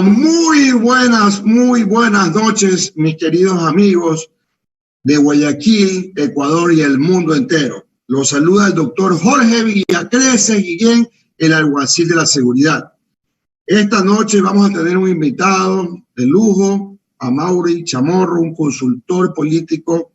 Muy buenas noches, mis queridos amigos de Guayaquil, Ecuador y el mundo entero. Los saluda el doctor Jorge Villacrece Guillén, el alguacil de la seguridad. Esta noche vamos a tener un invitado de lujo, a Mauri Chamorro, un consultor político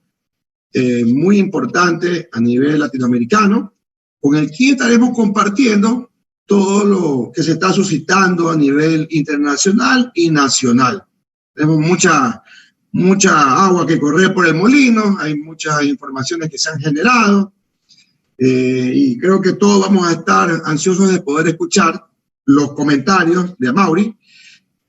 muy importante a nivel latinoamericano, con el que estaremos compartiendo todo lo que se está suscitando a nivel internacional y nacional. Tenemos mucha agua que correr por el molino, hay muchas informaciones que se han generado y creo que todos vamos a estar ansiosos de poder escuchar los comentarios de Amaury.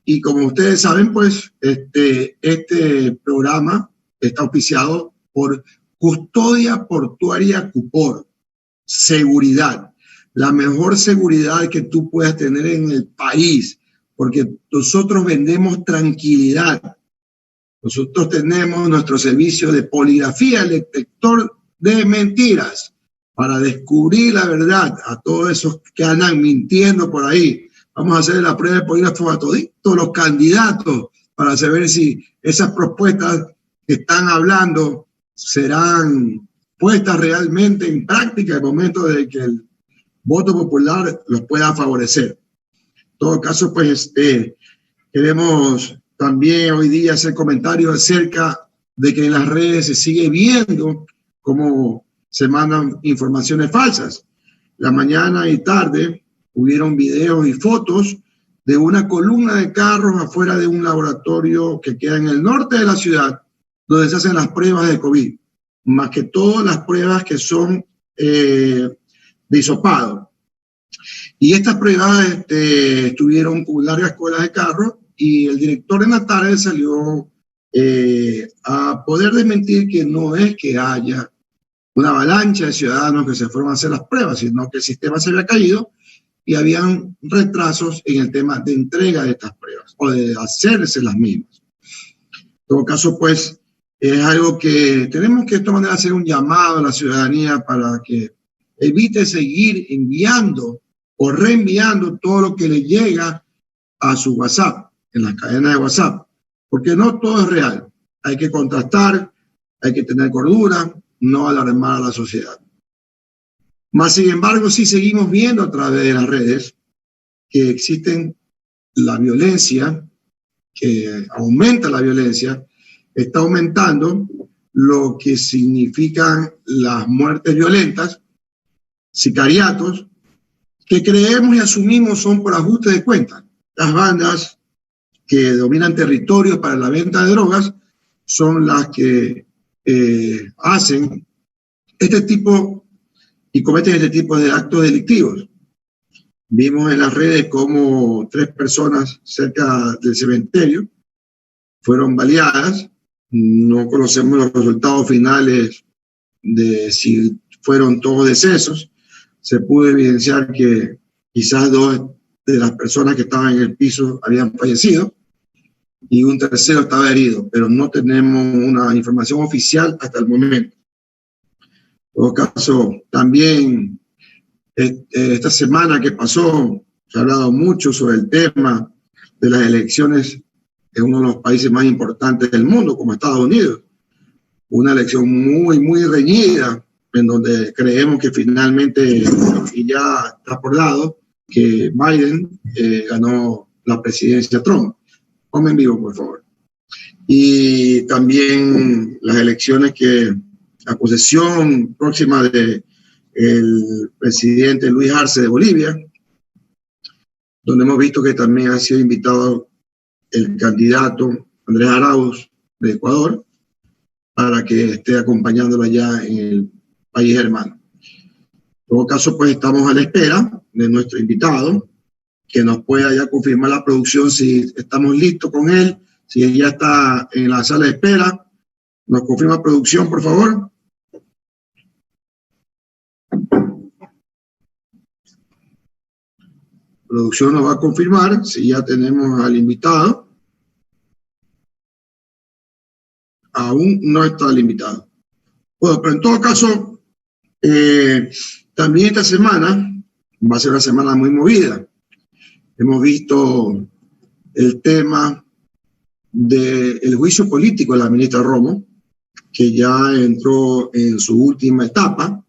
Y como ustedes saben, pues este programa está auspiciado por Custodia Portuaria Cupor, seguridad. La mejor seguridad que tú puedas tener en el país, porque nosotros vendemos tranquilidad. Nosotros tenemos nuestro servicio de poligrafía, el detector de mentiras, para descubrir la verdad a todos esos que andan mintiendo por ahí. Vamos a hacer la prueba de polígrafo a todos los candidatos para saber si esas propuestas que están hablando serán puestas realmente en práctica en el momento de que el voto popular los pueda favorecer. En todo caso, pues queremos también hoy día hacer comentarios acerca de que en las redes se sigue viendo cómo se mandan informaciones falsas. La mañana y tarde hubieron videos y fotos de una columna de carros afuera de un laboratorio que queda en el norte de la ciudad, donde se hacen las pruebas de COVID, más que todas las pruebas que son de hisopado. Y estas pruebas estuvieron con largas colas de carros y el director en la tarde salió a poder desmentir que no es que haya una avalancha de ciudadanos que se fueron a hacer las pruebas, sino que el sistema se había caído y habían retrasos en el tema de entrega de estas pruebas o de hacerse las mismas. En todo caso, pues, es algo que tenemos que de esta manera hacer un llamado a la ciudadanía para que evite seguir enviando o reenviando todo lo que le llega a su WhatsApp, en las cadenas de WhatsApp, porque no todo es real. Hay que contrastar, hay que tener cordura, no alarmar a la sociedad. Más sin embargo, sí seguimos viendo a través de las redes que existen la violencia, que aumenta la violencia, está aumentando lo que significan las muertes violentas, sicariatos, que creemos y asumimos son por ajuste de cuentas. Las bandas que dominan territorios para la venta de drogas son las que hacen este tipo y cometen este tipo de actos delictivos. Vimos en las redes cómo 3 personas cerca del cementerio fueron baleadas. No conocemos los resultados finales de si fueron todos decesos. Se pudo evidenciar que quizás 2 de las personas que estaban en el piso habían fallecido y un tercero estaba herido, pero no tenemos una información oficial hasta el momento. En todo caso, también esta semana que pasó, se ha hablado mucho sobre el tema de las elecciones en uno de los países más importantes del mundo, como Estados Unidos. Una elección muy reñida, en donde creemos que finalmente, y ya está acordado, que Biden ganó la presidencia Trump. Ponme en vivo, por favor. Y también las elecciones la posesión próxima del presidente Luis Arce de Bolivia, donde hemos visto que también ha sido invitado el candidato Andrés Arauz de Ecuador para que esté acompañándolo allá en el país hermano. En todo caso, pues estamos a la espera de nuestro invitado, que nos pueda ya confirmar la producción si estamos listos con él, si él ya está en la sala de espera. Nos confirma producción, por favor. Producción nos va a confirmar si ya tenemos al invitado. Aún no está el invitado. Bueno, pero en todo caso, también esta semana va a ser una semana muy movida. Hemos visto el tema del juicio político de la ministra Romo, que ya entró en su última etapa.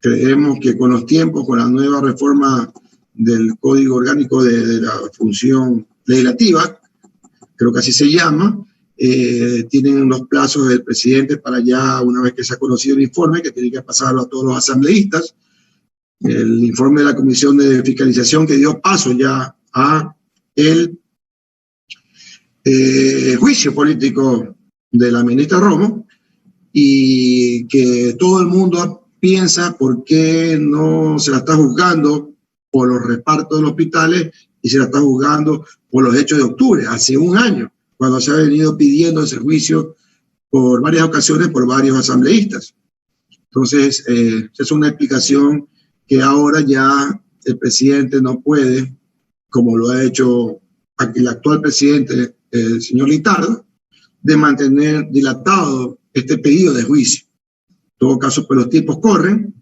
Creemos que con los tiempos, con la nueva reforma del Código Orgánico de la Función Legislativa, creo que así se llama, tienen los plazos del presidente para ya, una vez que se ha conocido el informe, que tiene que pasarlo a todos los asambleístas, el informe de la Comisión de Fiscalización que dio paso ya a el juicio político de la ministra Romo, y que todo el mundo piensa por qué no se la está juzgando por los repartos de los hospitales y se la está juzgando por los hechos de octubre, hace un año, cuando se ha venido pidiendo ese juicio por varias ocasiones por varios asambleístas. Entonces, es una explicación que ahora ya el presidente no puede, como lo ha hecho el actual presidente, el señor Litardo, de mantener dilatado este pedido de juicio. En todo caso, pues los tiempos corren.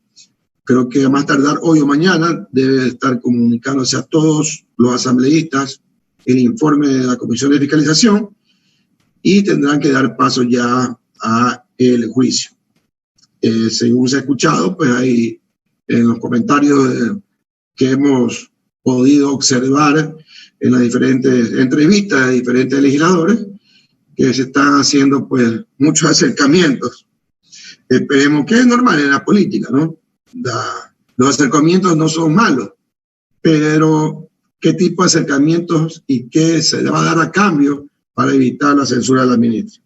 Creo que a más tardar hoy o mañana debe estar comunicándose a todos los asambleístas el informe de la Comisión de Fiscalización y tendrán que dar paso ya a el juicio. Según se ha escuchado, pues hay en los comentarios que hemos podido observar en las diferentes entrevistas de diferentes legisladores, que se están haciendo pues muchos acercamientos. Esperemos que es normal en la política, ¿no? Los acercamientos no son malos, pero ¿qué tipo de acercamientos y qué se le va a dar a cambio para evitar la censura de la ministra?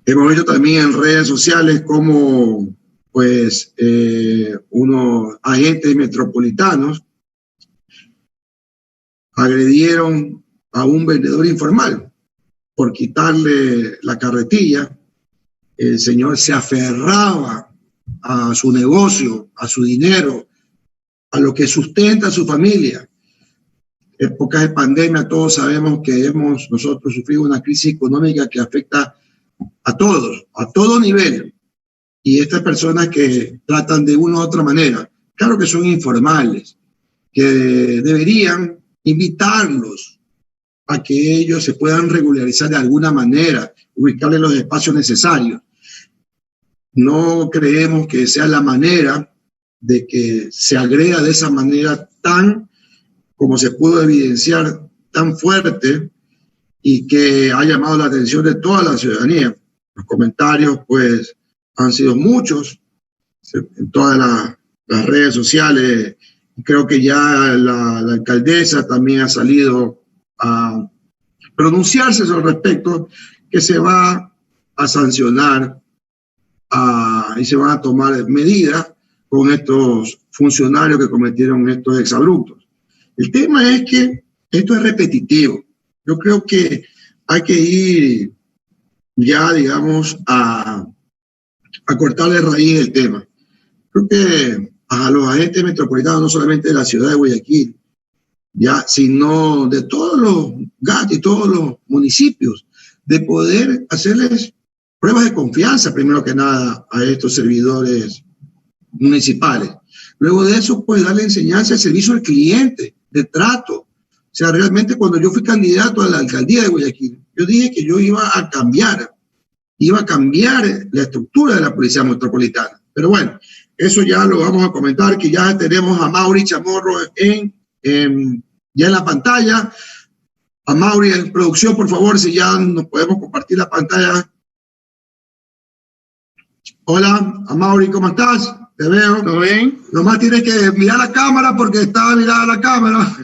Hemos visto también en redes sociales cómo pues unos agentes metropolitanos agredieron a un vendedor informal por quitarle la carretilla. El señor se aferraba a su negocio, a su dinero, a lo que sustenta a su familia. En épocas de pandemia todos sabemos que hemos nosotros sufrido una crisis económica que afecta a todos, a todo nivel. Y estas personas que tratan de una u otra manera, claro que son informales, que deberían invitarlos a que ellos se puedan regularizar de alguna manera, ubicarles los espacios necesarios. No creemos que sea la manera de que se agreda de esa manera tan, como se pudo evidenciar, tan fuerte y que ha llamado la atención de toda la ciudadanía. Los comentarios, pues, han sido muchos en todas las redes sociales. Creo que ya la alcaldesa también ha salido a pronunciarse sobre el respecto, que se va a sancionar y se van a tomar medidas con estos funcionarios que cometieron estos exabruptos. El tema es que esto es repetitivo. Yo creo que hay que ir ya, digamos, a cortarle raíz el tema. Creo que a los agentes metropolitanos, no solamente de la ciudad de Guayaquil, ya, sino de todos los GAT y todos los municipios, de poder hacerles pruebas de confianza, primero que nada, a estos servidores municipales. Luego de eso, pues darle enseñanza al servicio al cliente, de trato. O sea, realmente cuando yo fui candidato a la alcaldía de Guayaquil, yo dije que yo iba a cambiar la estructura de la policía metropolitana. Pero bueno, eso ya lo vamos a comentar, que ya tenemos a Mauri Chamorro ya en la pantalla. A Mauri en producción, por favor, si ya nos podemos compartir la pantalla. Hola, a Mauri, ¿cómo estás? Te veo. ¿Todo bien? Nomás tienes que mirar la cámara porque estaba mirada la cámara.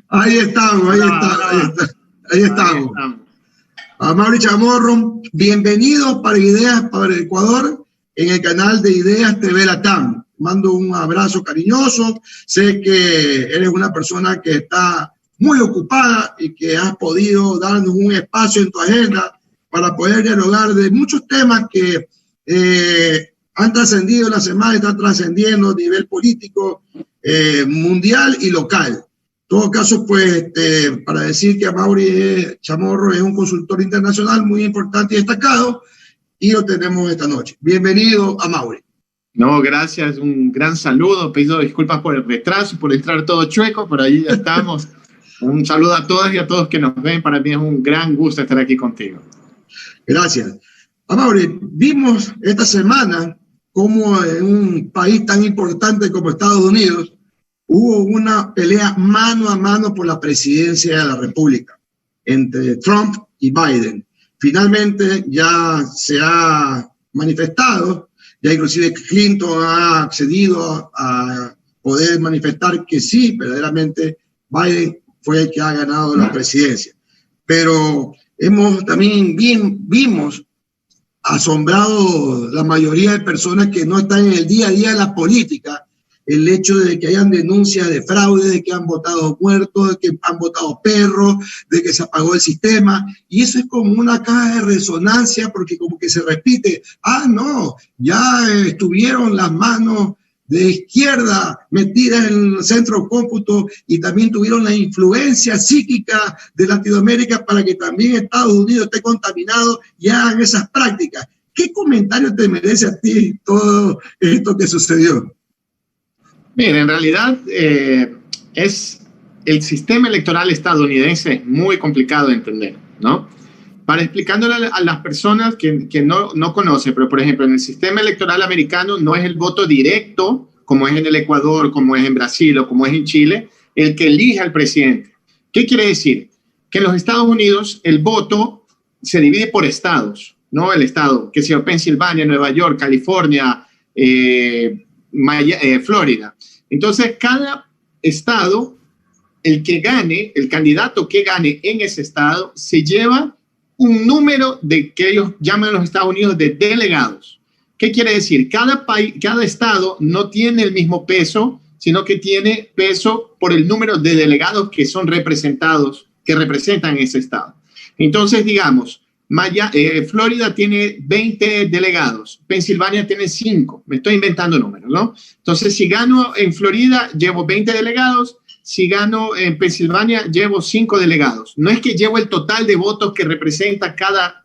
Ahí estamos. A Mauri Chamorro, bienvenidos para Ideas para el Ecuador en el canal de Ideas TV Latam. Mando un abrazo cariñoso. Sé que eres una persona que está muy ocupada y que has podido darnos un espacio en tu agenda para poder dialogar de muchos temas que han trascendido la semana, están trascendiendo a nivel político, mundial y local. En todo caso, pues, para decir que Mauri Chamorro es un consultor internacional muy importante y destacado, y lo tenemos esta noche. Bienvenido a Mauri. No, gracias, un gran saludo, pido disculpas por el retraso, por entrar todo chueco, por ahí ya estamos. Un saludo a todas y a todos que nos ven. Para mí es un gran gusto estar aquí contigo. Gracias. Amaury, vimos esta semana cómo en un país tan importante como Estados Unidos hubo una pelea mano a mano por la presidencia de la República entre Trump y Biden. Finalmente ya se ha manifestado, ya inclusive Clinton ha accedido a poder manifestar que sí, verdaderamente Biden fue el que ha ganado la presidencia. Pero vimos asombrado la mayoría de personas que no están en el día a día de la política, el hecho de que hayan denuncias de fraude, de que han votado muertos, de que han votado perros, de que se apagó el sistema, y eso es como una caja de resonancia porque como que se repite, no, ya estuvieron las manos de izquierda metidas en el centro cómputo y también tuvieron la influencia psíquica de Latinoamérica para que también Estados Unidos esté contaminado y hagan esas prácticas. ¿Qué comentario te merece a ti todo esto que sucedió? Bien, en realidad el sistema electoral estadounidense es muy complicado de entender, ¿no? Para explicándole a las personas que no conocen, pero por ejemplo, en el sistema electoral americano no es el voto directo, como es en el Ecuador, como es en Brasil o como es en Chile, el que elige al presidente. ¿Qué quiere decir? Que en los Estados Unidos el voto se divide por estados, ¿no? El estado, que sea Pensilvania, Nueva York, California, Florida. Entonces, cada estado, el candidato que gane en ese estado, se lleva un número de que ellos llaman en los Estados Unidos de delegados. ¿Qué quiere decir? Cada estado no tiene el mismo peso, sino que tiene peso por el número de delegados que son representados, que representan ese estado. Entonces, digamos, Florida tiene 20 delegados, Pensilvania tiene 5, me estoy inventando números, ¿no? Entonces, si gano en Florida, llevo 20 delegados, si gano en Pensilvania, llevo 5 delegados. No es que llevo el total de votos que representa cada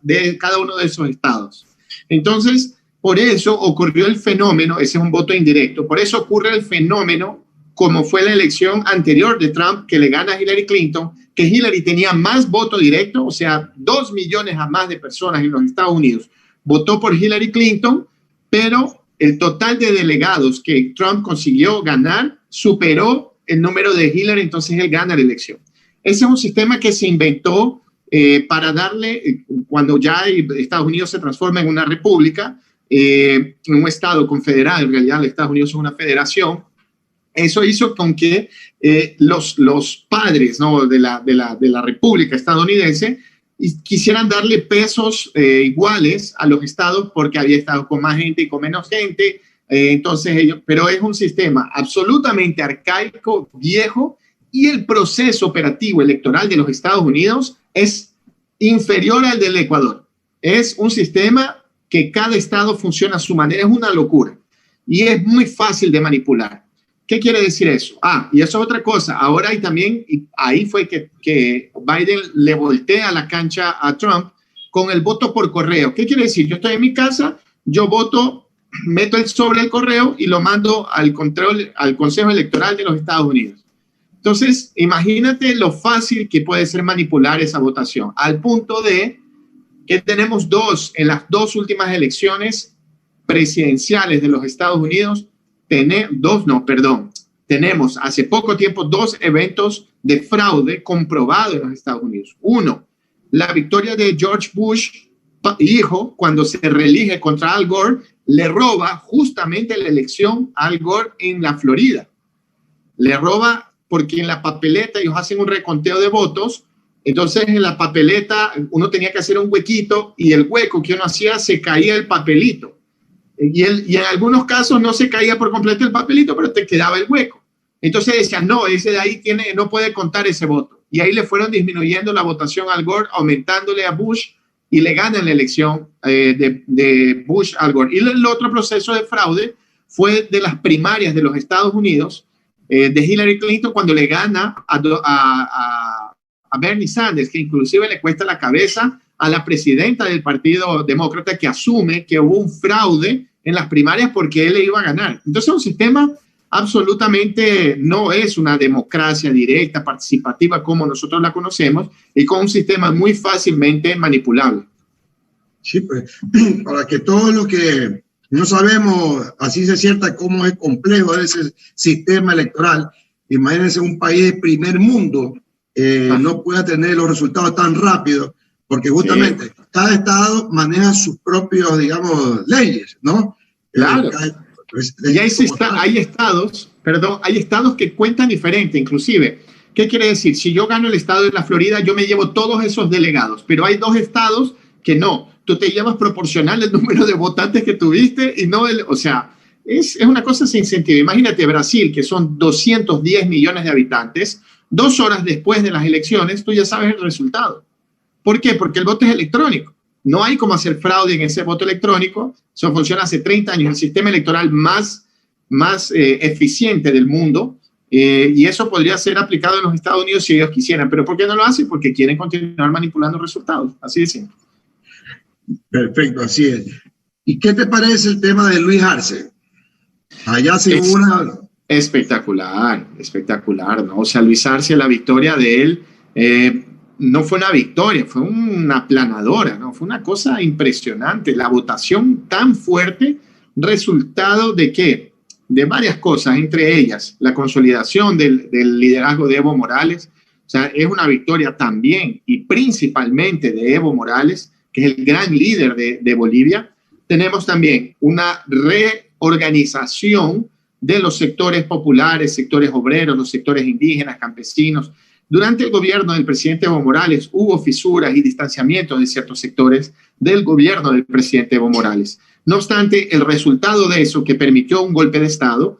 uno de esos estados. Entonces, por eso ocurrió el fenómeno, ese es un voto indirecto, por eso ocurre el fenómeno como fue la elección anterior de Trump, que le gana a Hillary Clinton, que Hillary tenía más voto directo, o sea, 2 millones a más de personas en los Estados Unidos votó por Hillary Clinton, pero el total de delegados que Trump consiguió ganar superó el número de Hillary, entonces él gana la elección. Ese es un sistema que se inventó para darle, cuando ya Estados Unidos se transforma en una república, en un estado confederado, en realidad Estados Unidos es una federación. Eso hizo con que los padres, ¿no?, de la República estadounidense quisieran darle pesos iguales a los estados porque había estados con más gente y con menos gente. Pero es un sistema absolutamente arcaico, viejo, y el proceso operativo electoral de los Estados Unidos es inferior al del Ecuador. Es un sistema que cada estado funciona a su manera, es una locura y es muy fácil de manipular. ¿Qué quiere decir eso? Y eso es otra cosa. Ahora hay también, y ahí fue que Biden le voltea la cancha a Trump con el voto por correo. ¿Qué quiere decir? Yo estoy en mi casa, yo voto, meto el sobre el correo y lo mando al Consejo Electoral de los Estados Unidos. Entonces, imagínate lo fácil que puede ser manipular esa votación, al punto de que tenemos en las 2 últimas elecciones presidenciales de los Estados Unidos, tenemos hace poco tiempo 2 eventos de fraude comprobado en los Estados Unidos. Uno, la victoria de George Bush, hijo, cuando se reelige contra Al Gore, le roba justamente la elección a Al Gore en la Florida. Le roba porque en la papeleta ellos hacen un reconteo de votos. Entonces, en la papeleta uno tenía que hacer un huequito y el hueco que uno hacía se caía el papelito. Y en algunos casos no se caía por completo el papelito, pero te quedaba el hueco. Entonces decían, no, ese de ahí no puede contar ese voto. Y ahí le fueron disminuyendo la votación a Al Gore, aumentándole a Bush, y le ganan la elección de Bush a Al Gore. Y el otro proceso de fraude fue de las primarias de los Estados Unidos, de Hillary Clinton, cuando le gana a Bernie Sanders, que inclusive le cuesta la cabeza a la presidenta del Partido Demócrata, que asume que hubo un fraude en las primarias porque él le iba a ganar. Entonces es un sistema absolutamente no es una democracia directa, participativa como nosotros la conocemos y con un sistema muy fácilmente manipulable. Sí, pues, para que todo lo que no sabemos, así se cierta cómo es complejo ese sistema electoral. Imagínense un país de primer mundo no pueda tener los resultados tan rápidos, porque justamente cada estado maneja sus propios, digamos, leyes, ¿no? Claro. Y hay estados que cuentan diferente, inclusive. ¿Qué quiere decir? Si yo gano el estado de la Florida, yo me llevo todos esos delegados, pero hay 2 estados que no. Tú te llevas proporcional el número de votantes que tuviste y no o sea, es una cosa sin sentido. Imagínate Brasil, que son 210 millones de habitantes, 2 horas después de las elecciones, tú ya sabes el resultado. ¿Por qué? Porque el voto es electrónico. No hay cómo hacer fraude en ese voto electrónico. Eso funciona hace 30 años, el sistema electoral más eficiente del mundo. Y eso podría ser aplicado en los Estados Unidos si ellos quisieran. ¿Pero por qué no lo hacen? Porque quieren continuar manipulando resultados. Así de simple. Perfecto, así es. ¿Y qué te parece el tema de Luis Arce? Allá se hubo una... Espectacular, ¿no? O sea, Luis Arce, la victoria de él no fue una victoria, fue una aplanadora, ¿no? Fue una cosa impresionante. La votación tan fuerte, resultado de ¿qué? De varias cosas, entre ellas la consolidación del liderazgo de Evo Morales. O sea, es una victoria también y principalmente de Evo Morales, que es el gran líder de Bolivia. Tenemos también una reorganización de los sectores populares, sectores obreros, los sectores indígenas, campesinos. Durante el gobierno del presidente Evo Morales hubo fisuras y distanciamientos de ciertos sectores del gobierno del presidente Evo Morales. No obstante, el resultado de eso, que permitió un golpe de Estado,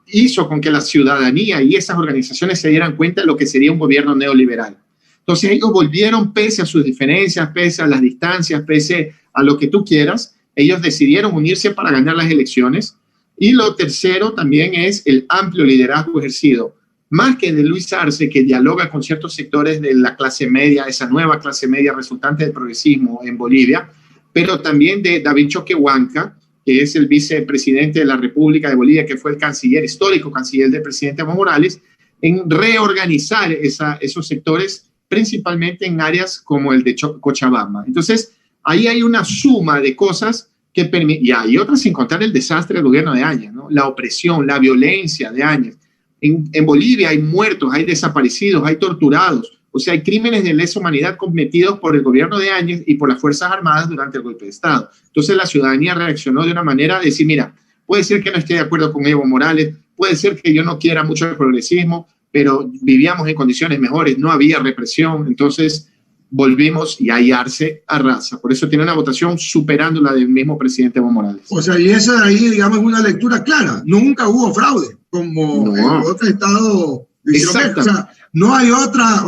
hizo con que la ciudadanía y esas organizaciones se dieran cuenta de lo que sería un gobierno neoliberal. Entonces ellos volvieron, pese a sus diferencias, pese a las distancias, pese a lo que tú quieras, ellos decidieron unirse para ganar las elecciones. Y lo tercero también es el amplio liderazgo ejercido, más que de Luis Arce, que dialoga con ciertos sectores de la clase media, esa nueva clase media resultante del progresismo en Bolivia, pero también de David Choquehuanca, que es el vicepresidente de la República de Bolivia, que fue el canciller, histórico canciller del presidente Evo Morales, en reorganizar esos sectores, principalmente en áreas como el de Cochabamba. Entonces, ahí hay una suma de cosas que permiten, y hay otras sin contar el desastre del gobierno de Áñez, ¿no? La opresión, la violencia de Áñez. En Bolivia hay muertos, hay desaparecidos, hay torturados. O sea, hay crímenes de lesa humanidad cometidos por el gobierno de Áñez y por las Fuerzas Armadas durante el golpe de Estado. Entonces la ciudadanía reaccionó de una manera de decir, mira, puede ser que no esté de acuerdo con Evo Morales, puede ser que yo no quiera mucho el progresismo, pero vivíamos en condiciones mejores, no había represión, entonces volvimos y ahí Arce arrasa. Por eso tiene una votación superando la del mismo presidente Evo Morales. O sea, y esa de ahí, digamos, es una lectura clara. Nunca hubo fraude, como en otro estado. Exacto. O sea, no hay otra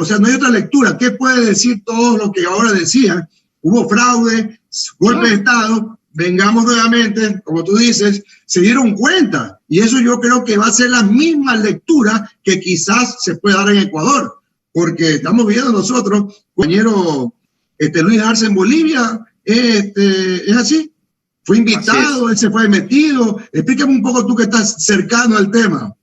lectura. ¿Qué puede decir todo lo que ahora decían? Hubo fraude, golpe de Estado, vengamos nuevamente, como tú dices, se dieron cuenta. Y eso yo creo que va a ser la misma lectura que quizás se pueda dar en Ecuador. Porque estamos viendo nosotros, compañero Luis Arce en Bolivia, es así. Fue invitado, él se fue metido. Explícame un poco tú que estás cercano al tema.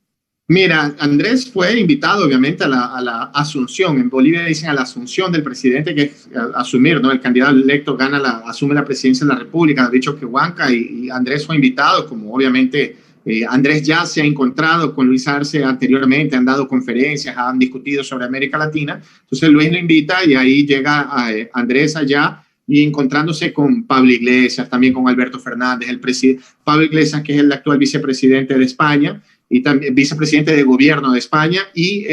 Mira, Andrés fue invitado obviamente a la asunción. En Bolivia dicen a la asunción del presidente, que es asumir, ¿no? El candidato electo asume la presidencia de la República, ha dicho que Huanca, y Andrés fue invitado, como obviamente Andrés ya se ha encontrado con Luis Arce anteriormente, han dado conferencias, han discutido sobre América Latina. Entonces Luis lo invita y ahí llega Andrés allá y encontrándose con Pablo Iglesias, también con Alberto Fernández, Pablo Iglesias, que es el actual vicepresidente de España, y también vicepresidente de gobierno de España, y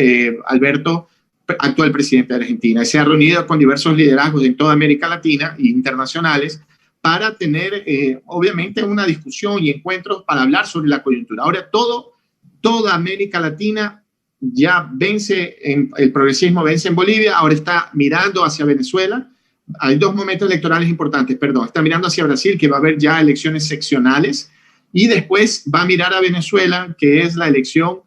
Alberto, actual presidente de Argentina. Se ha reunido con diversos liderazgos en toda América Latina e internacionales para tener, obviamente, una discusión y encuentros para hablar sobre la coyuntura. Ahora, toda América Latina ya vence, el progresismo vence en Bolivia, ahora está mirando hacia Venezuela. Hay 2 momentos electorales importantes, está mirando hacia Brasil, que va a haber ya elecciones seccionales, y después va a mirar a Venezuela, que es la elección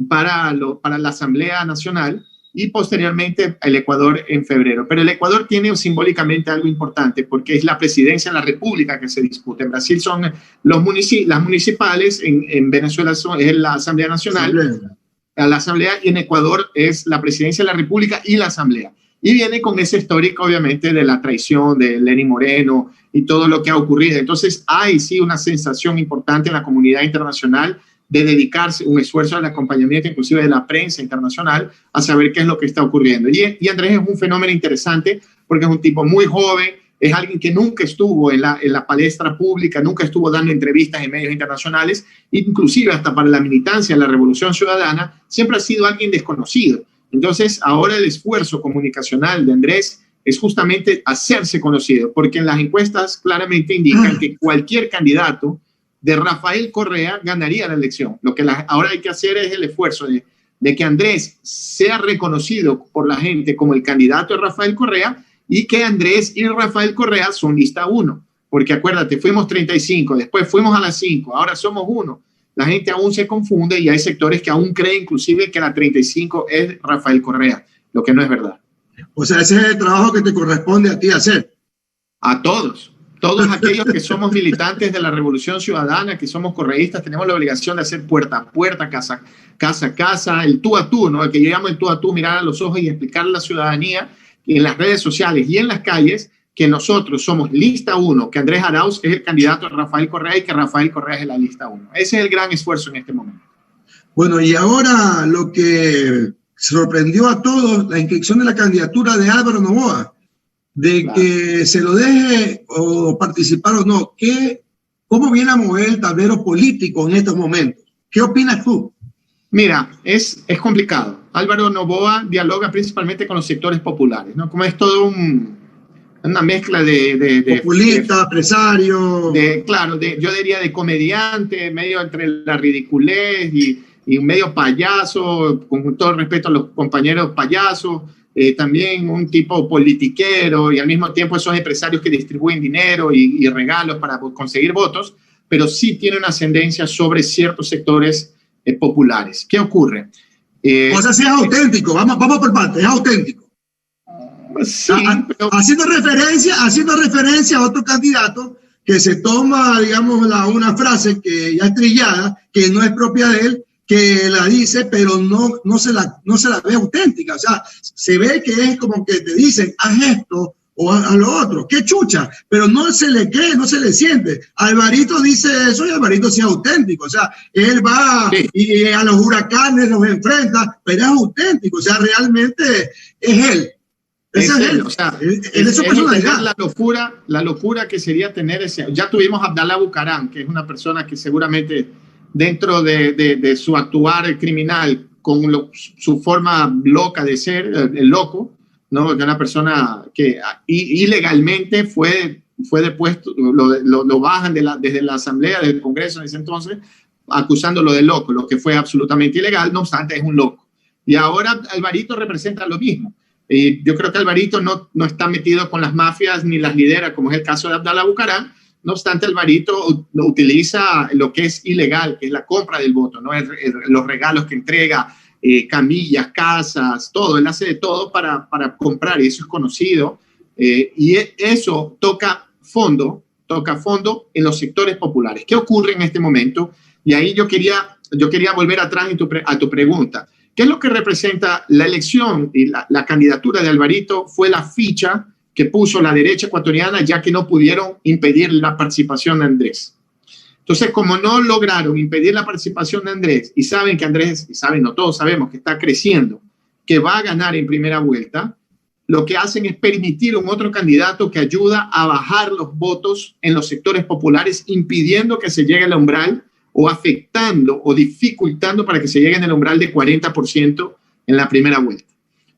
para la Asamblea Nacional, y posteriormente el Ecuador en febrero. Pero el Ecuador tiene simbólicamente algo importante porque es la presidencia de la República que se disputa. En Brasil son las municipales, en Venezuela es la Asamblea Nacional, la Asamblea, y en Ecuador es la presidencia de la República y la Asamblea. Y viene con ese histórico, obviamente, de la traición de Lenín Moreno y todo lo que ha ocurrido. Entonces, hay sí una sensación importante en la comunidad internacional de dedicarse un esfuerzo al acompañamiento, inclusive de la prensa internacional, a saber qué es lo que está ocurriendo. Y Andrés es un fenómeno interesante porque es un tipo muy joven, es alguien que nunca estuvo en la palestra pública, nunca estuvo dando entrevistas en medios internacionales, inclusive hasta para la militancia de la Revolución Ciudadana, siempre ha sido alguien desconocido. Entonces, ahora el esfuerzo comunicacional de Andrés es justamente hacerse conocido, porque en las encuestas claramente indican que cualquier candidato de Rafael Correa ganaría la elección. Lo que ahora hay que hacer es el esfuerzo de que Andrés sea reconocido por la gente como el candidato de Rafael Correa y que Andrés y Rafael Correa son lista 1. Porque acuérdate, fuimos 35, después fuimos a las 5, ahora somos 1. La gente aún se confunde y hay sectores que aún creen inclusive que la 35 es Rafael Correa, lo que no es verdad. O sea, ese es el trabajo que te corresponde a ti hacer. A todos. Todos aquellos que somos militantes de la Revolución Ciudadana, que somos correístas, tenemos la obligación de hacer puerta a puerta, casa a casa, el tú a tú, ¿no? El que yo llamo el tú a tú, mirar a los ojos y explicarle a la ciudadanía en las redes sociales y en las calles que nosotros somos lista 1, que Andrés Arauz es el candidato de Rafael Correa y que Rafael Correa es la lista 1. Ese es el gran esfuerzo en este momento. Bueno, y ahora lo que sorprendió a todos, la inscripción de la candidatura de Álvaro Noboa, de claro, que se lo deje o participar o no. ¿Cómo viene a mover el tablero político en estos momentos? ¿Qué opinas tú? Mira, es complicado. Álvaro Noboa dialoga principalmente con los sectores populares, ¿no? Como es todo una mezcla de populista, empresario. Claro, yo diría de comediante, medio entre la ridiculez y medio payaso, con todo respeto a los compañeros payasos. También un tipo politiquero y al mismo tiempo esos empresarios que distribuyen dinero y regalos para conseguir votos, pero sí tiene una ascendencia sobre ciertos sectores populares. ¿Qué ocurre? O sea, sí es auténtico, vamos por partes, es auténtico. Sí, pero haciendo referencia a otro candidato que se toma, digamos, una frase que ya es trillada, que no es propia de él, que la dice, pero no se la ve auténtica. O sea, se ve que es como que te dicen, haz esto o haz lo otro. ¡Qué chucha! Pero no se le cree, no se le siente. Alvarito dice eso y Alvarito sí es auténtico. O sea, él va y a los huracanes los enfrenta, pero es auténtico. O sea, realmente es él. Ese es él. O sea, es su personalidad. La locura que sería tener ese... Ya tuvimos a Abdalá Bucaram, que es una persona que seguramente dentro de su actuar criminal, con su forma loca de ser, el loco, ¿no? De una persona que ilegalmente fue depuesto, lo bajan desde la Asamblea, del Congreso en ese entonces, acusándolo de loco, lo que fue absolutamente ilegal, no obstante es un loco. Y ahora Alvarito representa lo mismo. Yo creo que Alvarito no está metido con las mafias ni las lidera, como es el caso de Abdalá Bucaram. No obstante, Alvarito utiliza lo que es ilegal, que es la compra del voto, ¿no? Los regalos que entrega, camillas, casas, todo. Él hace de todo para comprar, y eso es conocido. Y eso toca fondo en los sectores populares. ¿Qué ocurre en este momento? Y ahí yo quería volver atrás a tu pregunta. ¿Qué es lo que representa la elección y la candidatura de Alvarito? Fue la ficha que puso la derecha ecuatoriana, ya que no pudieron impedir la participación de Andrés. Entonces, como no lograron impedir la participación de Andrés, y saben que Andrés, no todos sabemos que está creciendo, que va a ganar en primera vuelta, lo que hacen es permitir un otro candidato que ayuda a bajar los votos en los sectores populares, impidiendo que se llegue al umbral o afectando o dificultando para que se llegue al umbral de 40% en la primera vuelta.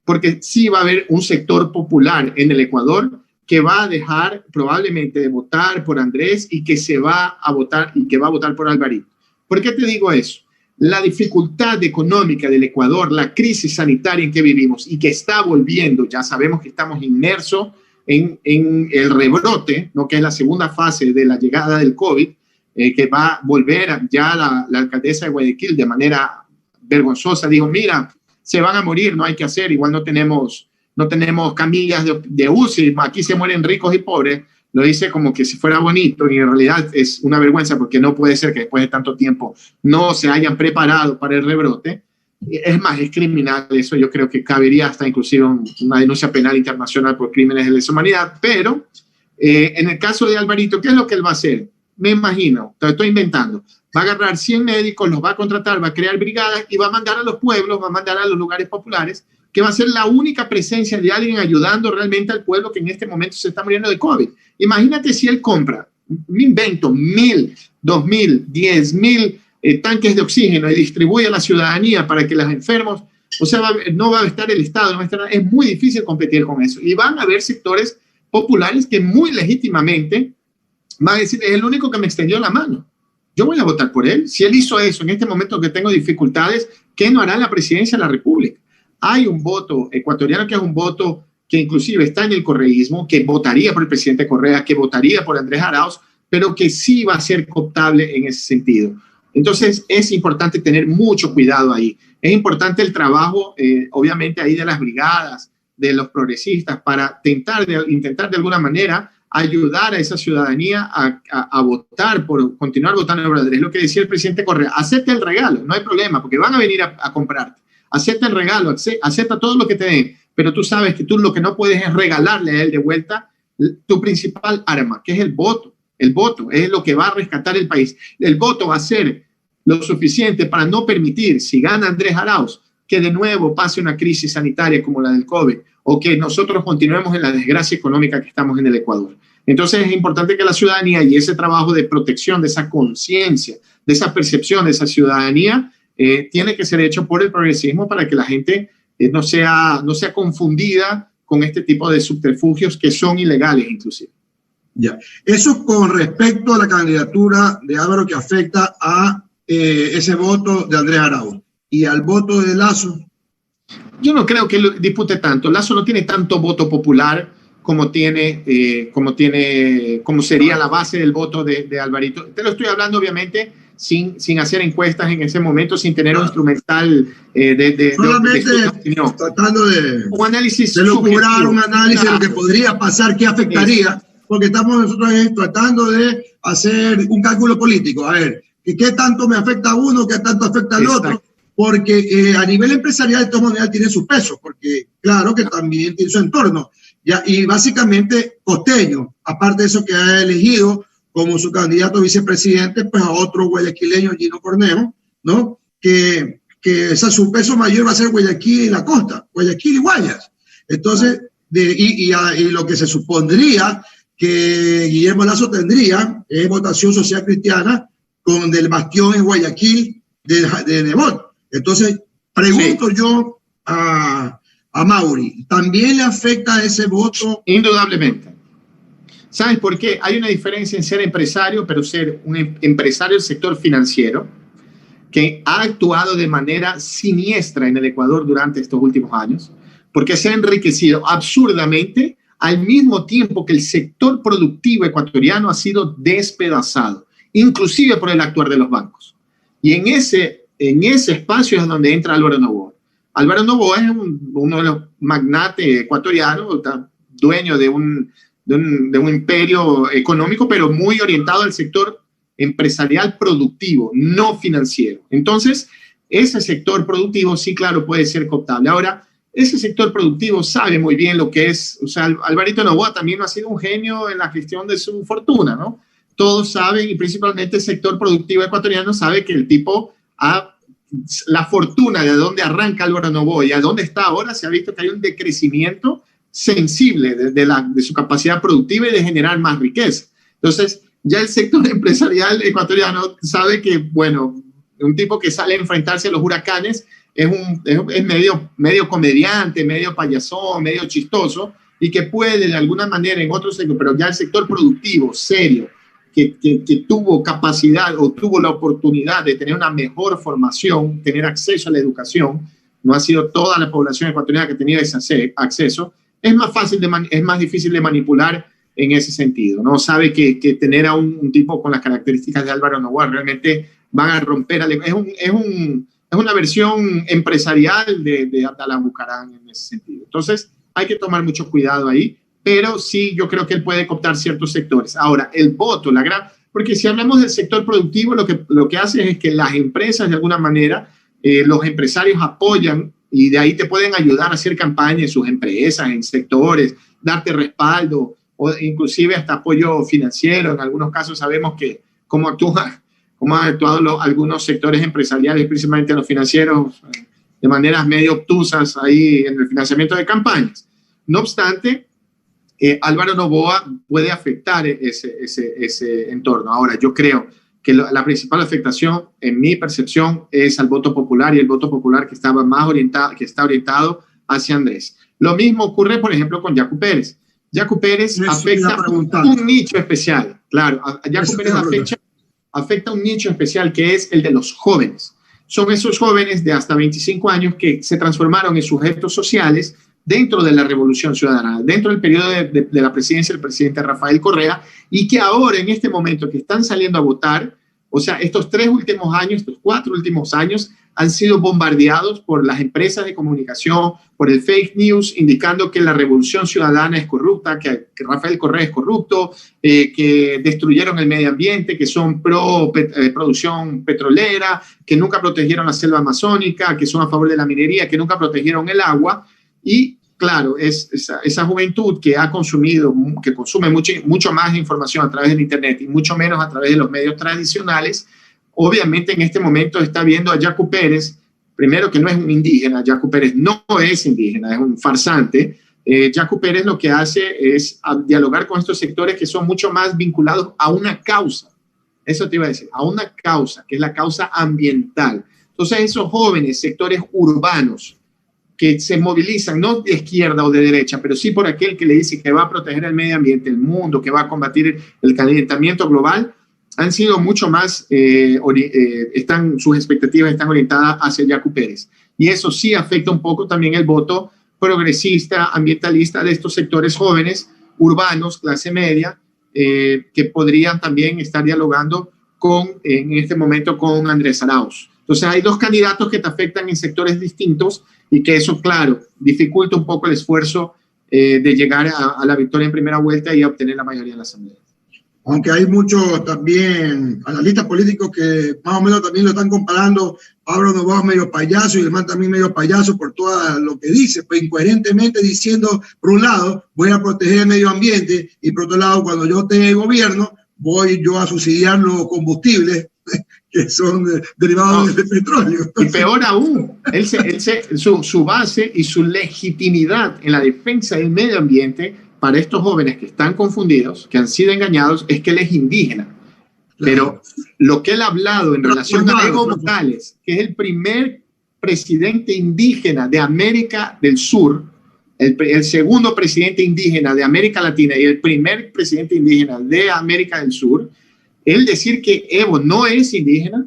Porque sí va a haber un sector popular en el Ecuador que va a dejar probablemente de votar por Andrés y que va a votar por Alvarito. ¿Por qué te digo eso? La dificultad económica del Ecuador, la crisis sanitaria en que vivimos y que está volviendo, ya sabemos que estamos inmersos en el rebrote, ¿no? Que es la segunda fase de la llegada del COVID, que va a volver ya la alcaldesa de Guayaquil de manera vergonzosa. Dijo, mira, se van a morir, no hay que hacer, igual no tenemos camillas de UCI, aquí se mueren ricos y pobres, lo dice como que si fuera bonito y en realidad es una vergüenza porque no puede ser que después de tanto tiempo no se hayan preparado para el rebrote. Es más, es criminal eso, yo creo que cabería hasta inclusive una denuncia penal internacional por crímenes de lesa humanidad, pero en el caso de Alvarito, ¿qué es lo que él va a hacer? Me imagino, estoy inventando, va a agarrar 100 médicos, los va a contratar, va a crear brigadas y va a mandar a los pueblos, va a mandar a los lugares populares, que va a ser la única presencia de alguien ayudando realmente al pueblo que en este momento se está muriendo de COVID. Imagínate si él compra, me invento, 1,000, 2,000, 10,000 tanques de oxígeno y distribuye a la ciudadanía para que los enfermos, o sea, no va a estar el Estado, no va a estar, es muy difícil competir con eso. Y van a haber sectores populares que muy legítimamente van a decir, es el único que me extendió la mano. Yo voy a votar por él. Si él hizo eso en este momento que tengo dificultades, ¿qué no hará la presidencia de la República? Hay un voto ecuatoriano que es un voto que inclusive está en el correísmo, que votaría por el presidente Correa, que votaría por Andrés Arauz, pero que sí va a ser cooptable en ese sentido. Entonces es importante tener mucho cuidado ahí. Es importante el trabajo, obviamente, ahí de las brigadas, de los progresistas, para intentar de alguna manera ayudar a esa ciudadanía a votar, continuar votando por Andrés. Es lo que decía el presidente Correa, acepta el regalo, no hay problema, porque van a venir a comprarte. Acepta el regalo, acepta todo lo que te den, pero tú sabes que tú lo que no puedes es regalarle a él de vuelta tu principal arma, que es el voto. El voto es lo que va a rescatar el país. El voto va a ser lo suficiente para no permitir, si gana Andrés Arauz, que de nuevo pase una crisis sanitaria como la del COVID o que nosotros continuemos en la desgracia económica que estamos en el Ecuador. Entonces es importante que la ciudadanía y ese trabajo de protección, de esa conciencia, de esa percepción de esa ciudadanía, tiene que ser hecho por el progresismo para que la gente no sea confundida con este tipo de subterfugios que son ilegales inclusive. Ya. Eso con respecto a la candidatura de Álvaro que afecta a ese voto de Andrés Arauz y al voto de Lasso. Yo no creo que lo dispute tanto. Lasso no tiene tanto voto popular como sería la base del voto de Alvarito. Te lo estoy hablando obviamente sin hacer encuestas en ese momento, sin tener un instrumental solamente tratando de un análisis lograr un análisis de lo que podría pasar, qué afectaría, porque estamos nosotros tratando de hacer un cálculo político, a ver, qué tanto me afecta a uno, qué tanto afecta al otro, porque a nivel empresarial de todas maneras tiene su peso, porque claro que también tiene su entorno, ya, y básicamente Costeño, aparte de eso que ha elegido como su candidato a vicepresidente, pues a otro guayaquileño, Gino Cornejo, ¿no? Que su peso mayor va a ser Guayaquil y la costa, Guayaquil y Guayas. Entonces, y lo que se supondría que Guillermo Lasso tendría es votación social cristiana con del bastión en Guayaquil de Nebot. Entonces, pregunto yo a Mauri, ¿también le afecta ese voto? Indudablemente. ¿Sabes por qué? Hay una diferencia en ser empresario, pero ser un empresario del sector financiero que ha actuado de manera siniestra en el Ecuador durante estos últimos años, porque se ha enriquecido absurdamente al mismo tiempo que el sector productivo ecuatoriano ha sido despedazado, inclusive por el actuar de los bancos. Y en ese espacio es donde entra Álvaro Noboa. Álvaro Noboa es uno de los magnates ecuatorianos, dueño de un imperio económico, pero muy orientado al sector empresarial productivo, no financiero. Entonces, ese sector productivo sí, claro, puede ser cooptable. Ahora, ese sector productivo sabe muy bien lo que es, o sea, Alvarito Noboa también no ha sido un genio en la gestión de su fortuna, ¿no? Todos saben, y principalmente el sector productivo ecuatoriano sabe que el tipo la fortuna de dónde arranca Álvaro Noboa y a dónde está ahora, se ha visto que hay un decrecimiento sensible de su capacidad productiva y de generar más riqueza. Entonces, ya el sector empresarial ecuatoriano sabe que, bueno, un tipo que sale a enfrentarse a los huracanes es medio comediante, medio payasón, medio chistoso, y que puede de alguna manera en otro sector, pero ya el sector productivo, serio, que tuvo capacidad o tuvo la oportunidad de tener una mejor formación, tener acceso a la educación, no ha sido toda la población ecuatoriana que ha tenido ese acceso, es más difícil de manipular en ese sentido, ¿no? Sabe que tener a un tipo con las características de Álvaro Noboa realmente van a romper, es una versión empresarial de Abdalá Bucaram en ese sentido. Entonces, hay que tomar mucho cuidado ahí, pero sí, yo creo que él puede cooptar ciertos sectores. Ahora, el voto, porque si hablamos del sector productivo, lo que hace es que las empresas, de alguna manera, los empresarios apoyan y de ahí te pueden ayudar a hacer campaña en sus empresas, en sectores, darte respaldo o inclusive hasta apoyo financiero. En algunos casos sabemos que cómo han actuado algunos sectores empresariales, principalmente los financieros, de maneras medio obtusas ahí en el financiamiento de campañas. No obstante, Álvaro Noboa puede afectar ese entorno. Ahora, yo creo que la principal afectación, en mi percepción, es al voto popular, y el voto popular que está orientado hacia Andrés. Lo mismo ocurre, por ejemplo, con Yacu Pérez. Yacu Pérez afecta un nicho especial. Claro, Yacu Pérez afecta un nicho especial que es el de los jóvenes. Son esos jóvenes de hasta 25 años que se transformaron en sujetos sociales dentro de la Revolución Ciudadana, dentro del periodo de la presidencia del presidente Rafael Correa, y que ahora, en este momento que están saliendo a votar, o sea, estos 4 últimos años, han sido bombardeados por las empresas de comunicación, por el fake news, indicando que la Revolución Ciudadana es corrupta, que Rafael Correa es corrupto, que destruyeron el medio ambiente, que son pro producción petrolera, que nunca protegieron la selva amazónica, que son a favor de la minería, que nunca protegieron el agua. Y claro, esa juventud que consume mucho más información a través del Internet y mucho menos a través de los medios tradicionales, obviamente en este momento está viendo a Yacu Pérez, primero que no es un indígena. Yacu Pérez no es indígena, es un farsante. Yacu Pérez lo que hace es dialogar con estos sectores que son mucho más vinculados a una causa. Eso te iba a decir, a una causa, que es la causa ambiental. Entonces esos jóvenes, sectores urbanos, que se movilizan, no de izquierda o de derecha, pero sí por aquel que le dice que va a proteger el medio ambiente, el mundo, que va a combatir el calentamiento global, han sido mucho más, sus expectativas están orientadas hacia Yacu Pérez. Y eso sí afecta un poco también el voto progresista, ambientalista de estos sectores jóvenes, urbanos, clase media, que podrían también estar dialogando en este momento con Andrés Arauz. Entonces hay dos candidatos que te afectan en sectores distintos, y que eso, claro, dificulta un poco el esfuerzo de llegar a la victoria en primera vuelta y a obtener la mayoría en la Asamblea. Aunque hay muchos también analistas políticos que más o menos también lo están comparando, Pablo Noboa medio payaso y el man también medio payaso por todo lo que dice, pues incoherentemente diciendo, por un lado, voy a proteger el medio ambiente, y por otro lado, cuando yo tenga el gobierno, voy yo a subsidiar los combustibles que son derivados del petróleo. Y peor aún, su base y su legitimidad en la defensa del medio ambiente para estos jóvenes que están confundidos, que han sido engañados, es que él es indígena. Claro. Pero lo que él ha hablado en relación a Evo Morales, que es el primer presidente indígena de América del Sur, el segundo presidente indígena de América Latina y el primer presidente indígena de América del Sur, él decir que Evo no es indígena,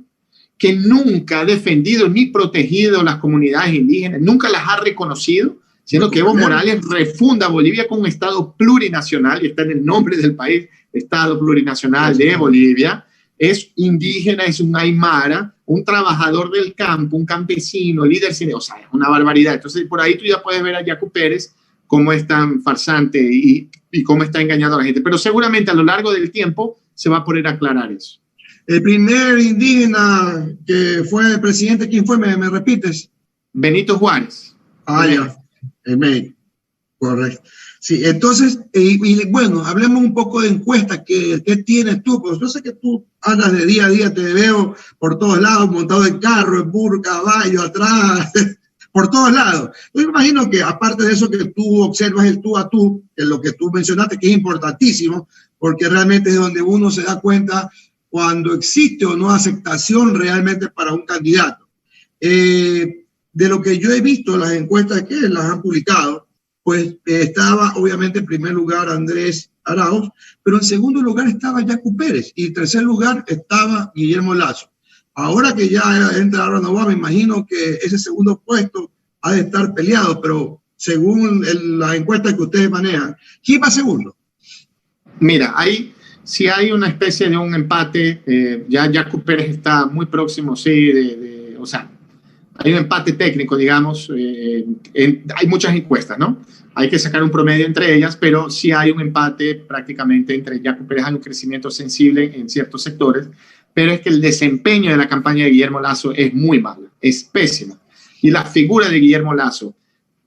que nunca ha defendido ni protegido las comunidades indígenas, nunca las ha reconocido, sino que Evo Morales refunda Bolivia con un Estado plurinacional, y está en el nombre del país, Estado plurinacional de Bolivia. Es indígena, es un aymara, un trabajador del campo, un campesino, líder, o sea, es una barbaridad. Entonces, por ahí tú ya puedes ver a Yacu Pérez cómo es tan farsante y cómo está engañando a la gente. Pero seguramente a lo largo del tiempo se va a poder aclarar eso. El primer indígena que fue presidente, ¿quién fue? ¿Me repites? Benito Juárez. Ah, ya. Correcto. Sí, entonces, y bueno, hablemos un poco de encuestas. ¿Qué tienes tú? Pues yo sé que tú andas de día a día, te veo por todos lados, montado en carro, en burro, caballo, atrás, por todos lados. Yo imagino que aparte de eso que tú observas el tú a tú, que es lo que tú mencionaste, que es importantísimo, porque realmente es donde uno se da cuenta cuando existe o no aceptación realmente para un candidato. De lo que yo he visto, las encuestas que las han publicado, pues estaba obviamente en primer lugar Andrés Arauz, pero en segundo lugar estaba Yacu Pérez y en tercer lugar estaba Guillermo Lasso. Ahora que ya entra Álvaro Noboa, me imagino que ese segundo puesto ha de estar peleado, pero según las encuestas que ustedes manejan, ¿quién va segundo? Mira, si hay una especie de un empate, ya Yacu Pérez está muy próximo, sí, o sea, hay un empate técnico, digamos, hay muchas encuestas, ¿no? Hay que sacar un promedio entre ellas, pero sí hay un empate prácticamente entre Yacu Pérez. Hay un crecimiento sensible en ciertos sectores, pero es que el desempeño de la campaña de Guillermo Lasso es muy malo, es pésimo. Y la figura de Guillermo Lasso,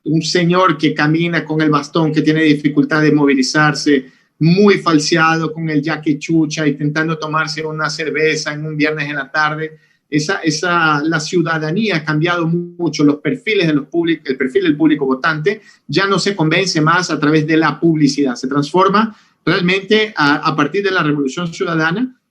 un señor que camina con el bastón, que tiene dificultad de movilizarse, muy falseado, con el yaque chucha, intentando tomarse una cerveza en un viernes en la tarde. La ciudadanía ha cambiado mucho, los perfiles el perfil del público votante ya no se convence más a través de la publicidad, se transforma realmente a partir de la Revolución Ciudadana,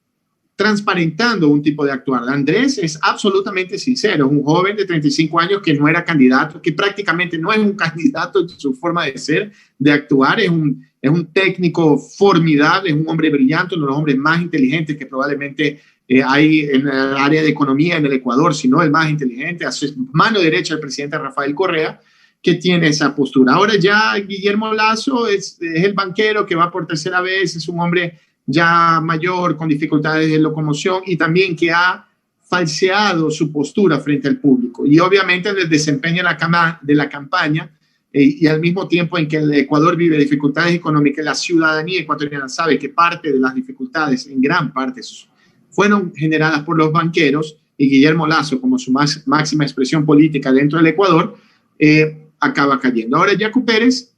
transparentando un tipo de actuar. Andrés es absolutamente sincero, un joven de 35 años que no era candidato, que prácticamente no es un candidato en su forma de ser, de actuar, es un técnico formidable, es un hombre brillante, uno de los hombres más inteligentes que probablemente hay en el área de economía en el Ecuador, si no el más inteligente, a su mano derecha el presidente Rafael Correa, que tiene esa postura. Ahora ya Guillermo Lasso es el banquero que va por tercera vez, es un hombre ya mayor, con dificultades de locomoción y también que ha falseado su postura frente al público. Y obviamente en el desempeño de la campaña y al mismo tiempo en que el Ecuador vive dificultades económicas, la ciudadanía ecuatoriana sabe que parte de las dificultades, en gran parte, fueron generadas por los banqueros, y Guillermo Lasso, como su máxima expresión política dentro del Ecuador, acaba cayendo. Ahora, Yacu Pérez,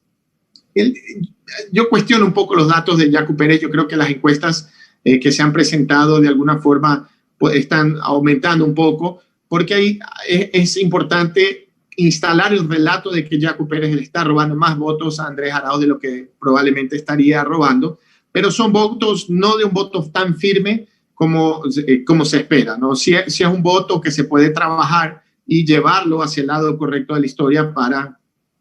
yo cuestiono un poco los datos de Yacu Pérez. Yo creo que las encuestas que se han presentado de alguna forma pues, están aumentando un poco, porque ahí es importante instalar el relato de que Yacu Pérez le está robando más votos a Andrés Arauz de lo que probablemente estaría robando, pero son votos no de un voto tan firme como se espera, ¿no? Si es un voto que se puede trabajar y llevarlo hacia el lado correcto de la historia para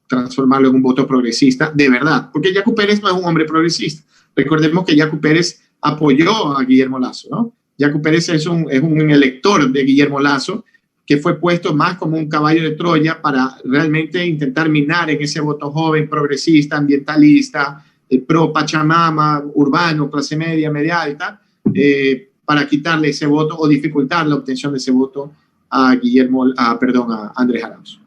transformarlo en un voto progresista de verdad, porque Yacu Pérez no es un hombre progresista. Recordemos que Yacu Pérez apoyó a Guillermo Lasso, ¿no? Yacu Pérez es un elector de Guillermo Lasso que fue puesto más como un caballo de Troya para realmente intentar minar en ese voto joven, progresista, ambientalista, pro Pachamama, urbano, clase media, media alta, para quitarle ese voto o dificultar la obtención de ese voto a Andrés Arauz.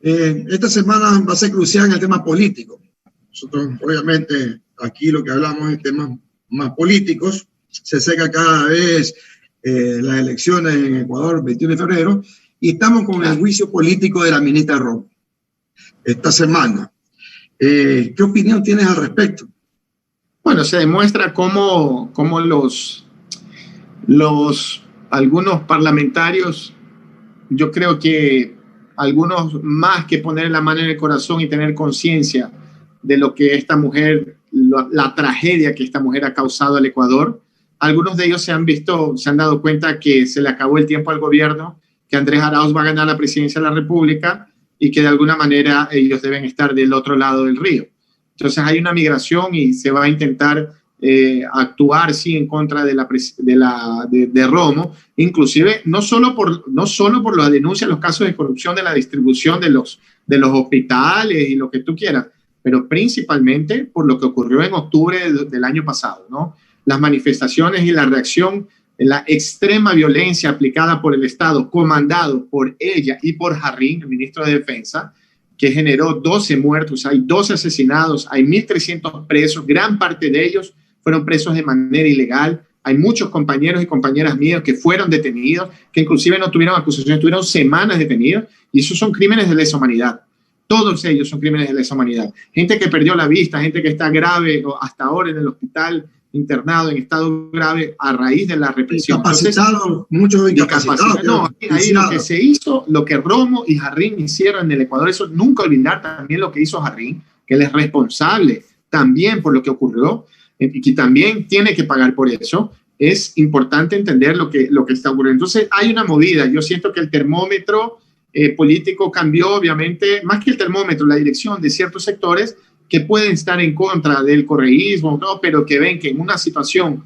Esta semana va a ser crucial en el tema político. Nosotros, obviamente, aquí lo que hablamos es temas más políticos. Se acerca cada vez las elecciones en Ecuador, 21 de febrero, y estamos con el juicio político de la ministra Romo esta semana. ¿Qué opinión tienes al respecto? Bueno, se demuestra cómo algunos parlamentarios, yo creo que algunos más que poner la mano en el corazón y tener conciencia de lo que esta mujer, la tragedia que esta mujer ha causado al Ecuador, algunos de ellos se han dado cuenta que se le acabó el tiempo al gobierno, que Andrés Arauz va a ganar la presidencia de la República y que de alguna manera ellos deben estar del otro lado del río. Entonces hay una migración y se va a intentar actuar sí en contra de Romo, inclusive no solo por la denuncia en los casos de corrupción de la distribución de los hospitales y lo que tú quieras, pero principalmente por lo que ocurrió en octubre del año pasado, ¿no? Las manifestaciones y la reacción, la extrema violencia aplicada por el Estado, comandado por ella y por Jarrín, el ministro de Defensa, que generó 12 muertos, hay 12 asesinados, hay 1.300 presos, gran parte de ellos fueron presos de manera ilegal. Hay muchos compañeros y compañeras míos que fueron detenidos, que inclusive no tuvieron acusaciones, tuvieron semanas detenidos, y esos son crímenes de lesa humanidad. Todos ellos son crímenes de lesa humanidad. Gente que perdió la vista, gente que está grave o hasta ahora en el hospital, internado en estado grave a raíz de la represión. Incapacitados, muchos incapacitados. No, ahí lo que se hizo, lo que Romo y Jarrín hicieron en el Ecuador, eso nunca olvidar también lo que hizo Jarrín, que él es responsable también por lo que ocurrió, y que también tiene que pagar por eso. Es importante entender lo que está ocurriendo. Entonces hay una movida. Yo siento que el termómetro político cambió, obviamente, más que el termómetro, la dirección de ciertos sectores que pueden estar en contra del correísmo, ¿no? Pero que ven que en una situación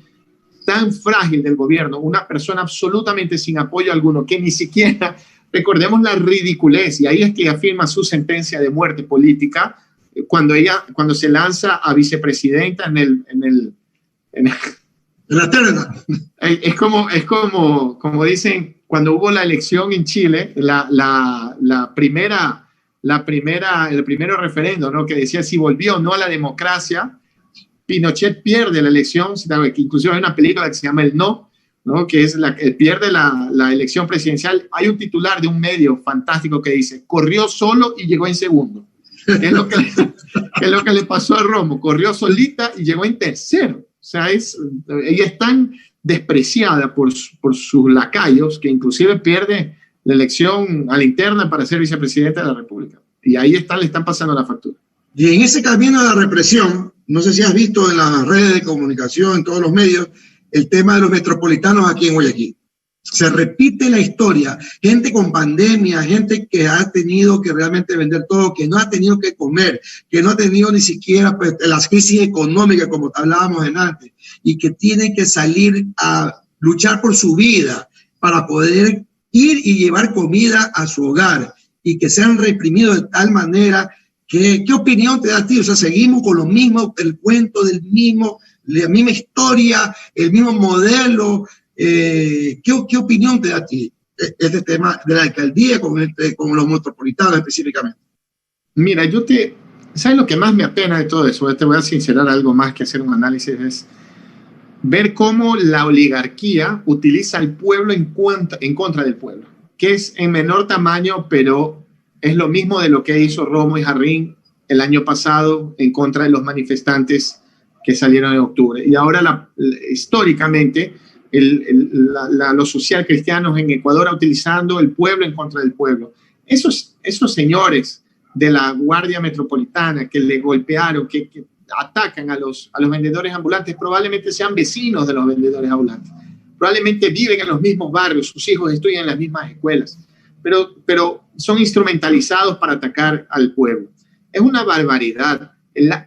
tan frágil del gobierno, una persona absolutamente sin apoyo alguno, que ni siquiera, recordemos la ridiculez, y ahí es que afirma su sentencia de muerte política, cuando se lanza a vicepresidenta en la terna. Es como dicen, cuando hubo la elección en Chile, el primero referendo, ¿no? Que decía si volvió o no a la democracia. Pinochet pierde la elección, que inclusive hay una película que se llama El No, ¿no? Que es pierde la elección presidencial. Hay un titular de un medio fantástico que dice, corrió solo y llegó en segundo. ¿Qué es lo que le pasó a Romo? Corrió solita y llegó en tercero. O sea, ella es tan despreciada por sus lacayos que inclusive pierde la elección a la interna para ser vicepresidenta de la República. Y ahí le están pasando la factura. Y en ese camino de la represión, no sé si has visto en las redes de comunicación, en todos los medios, el tema de los metropolitanos aquí en Guayaquil. Se repite la historia, gente con pandemia, gente que ha tenido que realmente vender todo, que no ha tenido que comer, que no ha tenido ni siquiera pues, las crisis económicas como hablábamos antes, y que tienen que salir a luchar por su vida para poder ir y llevar comida a su hogar y que sean reprimidos de tal manera. ¿Qué opinión te da a ti? O sea, seguimos con lo mismo, el cuento del mismo, la misma historia, el mismo modelo. ¿Qué opinión te da a ti este tema de la alcaldía con los metropolitanos específicamente? Mira, ¿sabes lo que más me apena de todo eso? Te voy a sincerar algo más que hacer un análisis, es ver cómo la oligarquía utiliza al pueblo en contra del pueblo, que es en menor tamaño, pero es lo mismo de lo que hizo Romo y Jarrín el año pasado en contra de los manifestantes que salieron en octubre. Y ahora, históricamente, los socialcristianos en Ecuador utilizando el pueblo en contra del pueblo. Esos señores de la Guardia Metropolitana que le golpearon, que atacan a los vendedores ambulantes, probablemente sean vecinos de los vendedores ambulantes. Probablemente viven en los mismos barrios, sus hijos estudian en las mismas escuelas, pero son instrumentalizados para atacar al pueblo. Es una barbaridad.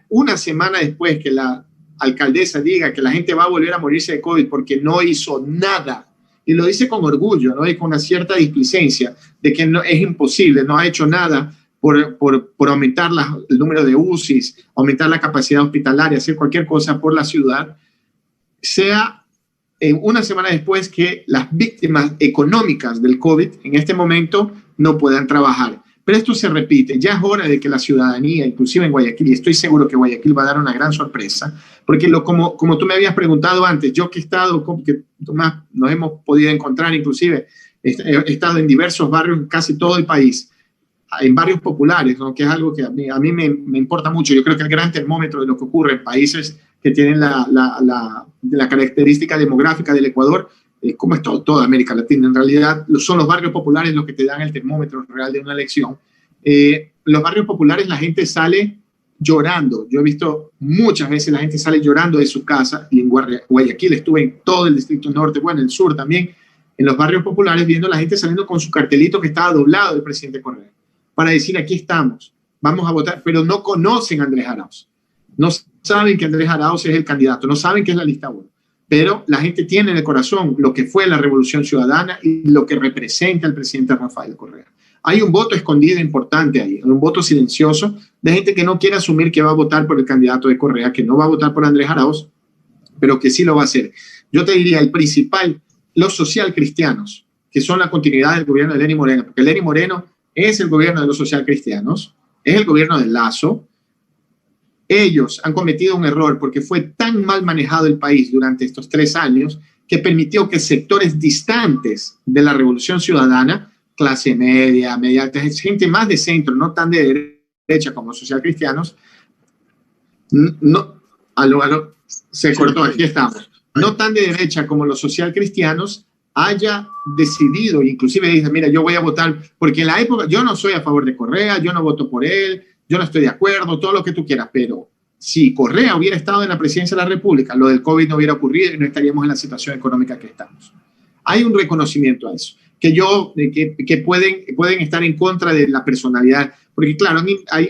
Una semana después que la alcaldesa diga que la gente va a volver a morirse de COVID porque no hizo nada, y lo dice con orgullo, ¿no? Y con una cierta displicencia de que es imposible, no ha hecho nada por aumentar el número de UCIs, aumentar la capacidad hospitalaria, hacer cualquier cosa por la ciudad, sea una semana después que las víctimas económicas del COVID en este momento no puedan trabajar. Pero esto se repite, ya es hora de que la ciudadanía, inclusive en Guayaquil, y estoy seguro que Guayaquil va a dar una gran sorpresa, porque como tú me habías preguntado antes, yo que he estado, que nos hemos podido encontrar, inclusive he estado en diversos barrios en casi todo el país, en barrios populares, ¿no? Que es algo que a mí me importa mucho. Yo creo que el gran termómetro de lo que ocurre en países que tienen la característica demográfica del Ecuador, como es toda América Latina, en realidad son los barrios populares los que te dan el termómetro real de una elección. Los barrios populares la gente sale llorando. Yo he visto muchas veces la gente sale llorando de su casa, y en Guayaquil estuve en todo el distrito norte, bueno, el sur también, en los barrios populares, viendo a la gente saliendo con su cartelito que estaba doblado del presidente Correa, para decir aquí estamos, vamos a votar, pero no conocen a Andrés Arauz. No saben que Andrés Arauz es el candidato, no saben que es la lista 1. Pero la gente tiene en el corazón lo que fue la Revolución Ciudadana y lo que representa el presidente Rafael Correa. Hay un voto escondido importante ahí, un voto silencioso de gente que no quiere asumir que va a votar por el candidato de Correa, que no va a votar por Andrés Arauz, pero que sí lo va a hacer. Yo te diría, el principal, los socialcristianos, que son la continuidad del gobierno de Lenín Moreno, porque Lenín Moreno es el gobierno de los socialcristianos, es el gobierno de Lazo. Ellos han cometido un error porque fue tan mal manejado el país durante estos 3 años que permitió que sectores distantes de la Revolución Ciudadana, clase media, alta, gente más de centro, no tan de derecha como los socialcristianos, se cortó, aquí estamos, no tan de derecha como los socialcristianos, haya decidido, inclusive dice, mira, yo voy a votar, porque en la época, yo no soy a favor de Correa, yo no voto por él, yo no estoy de acuerdo, todo lo que tú quieras, pero si Correa hubiera estado en la presidencia de la República, lo del COVID no hubiera ocurrido y no estaríamos en la situación económica que estamos. Hay un reconocimiento a eso, que pueden estar en contra de la personalidad, porque claro,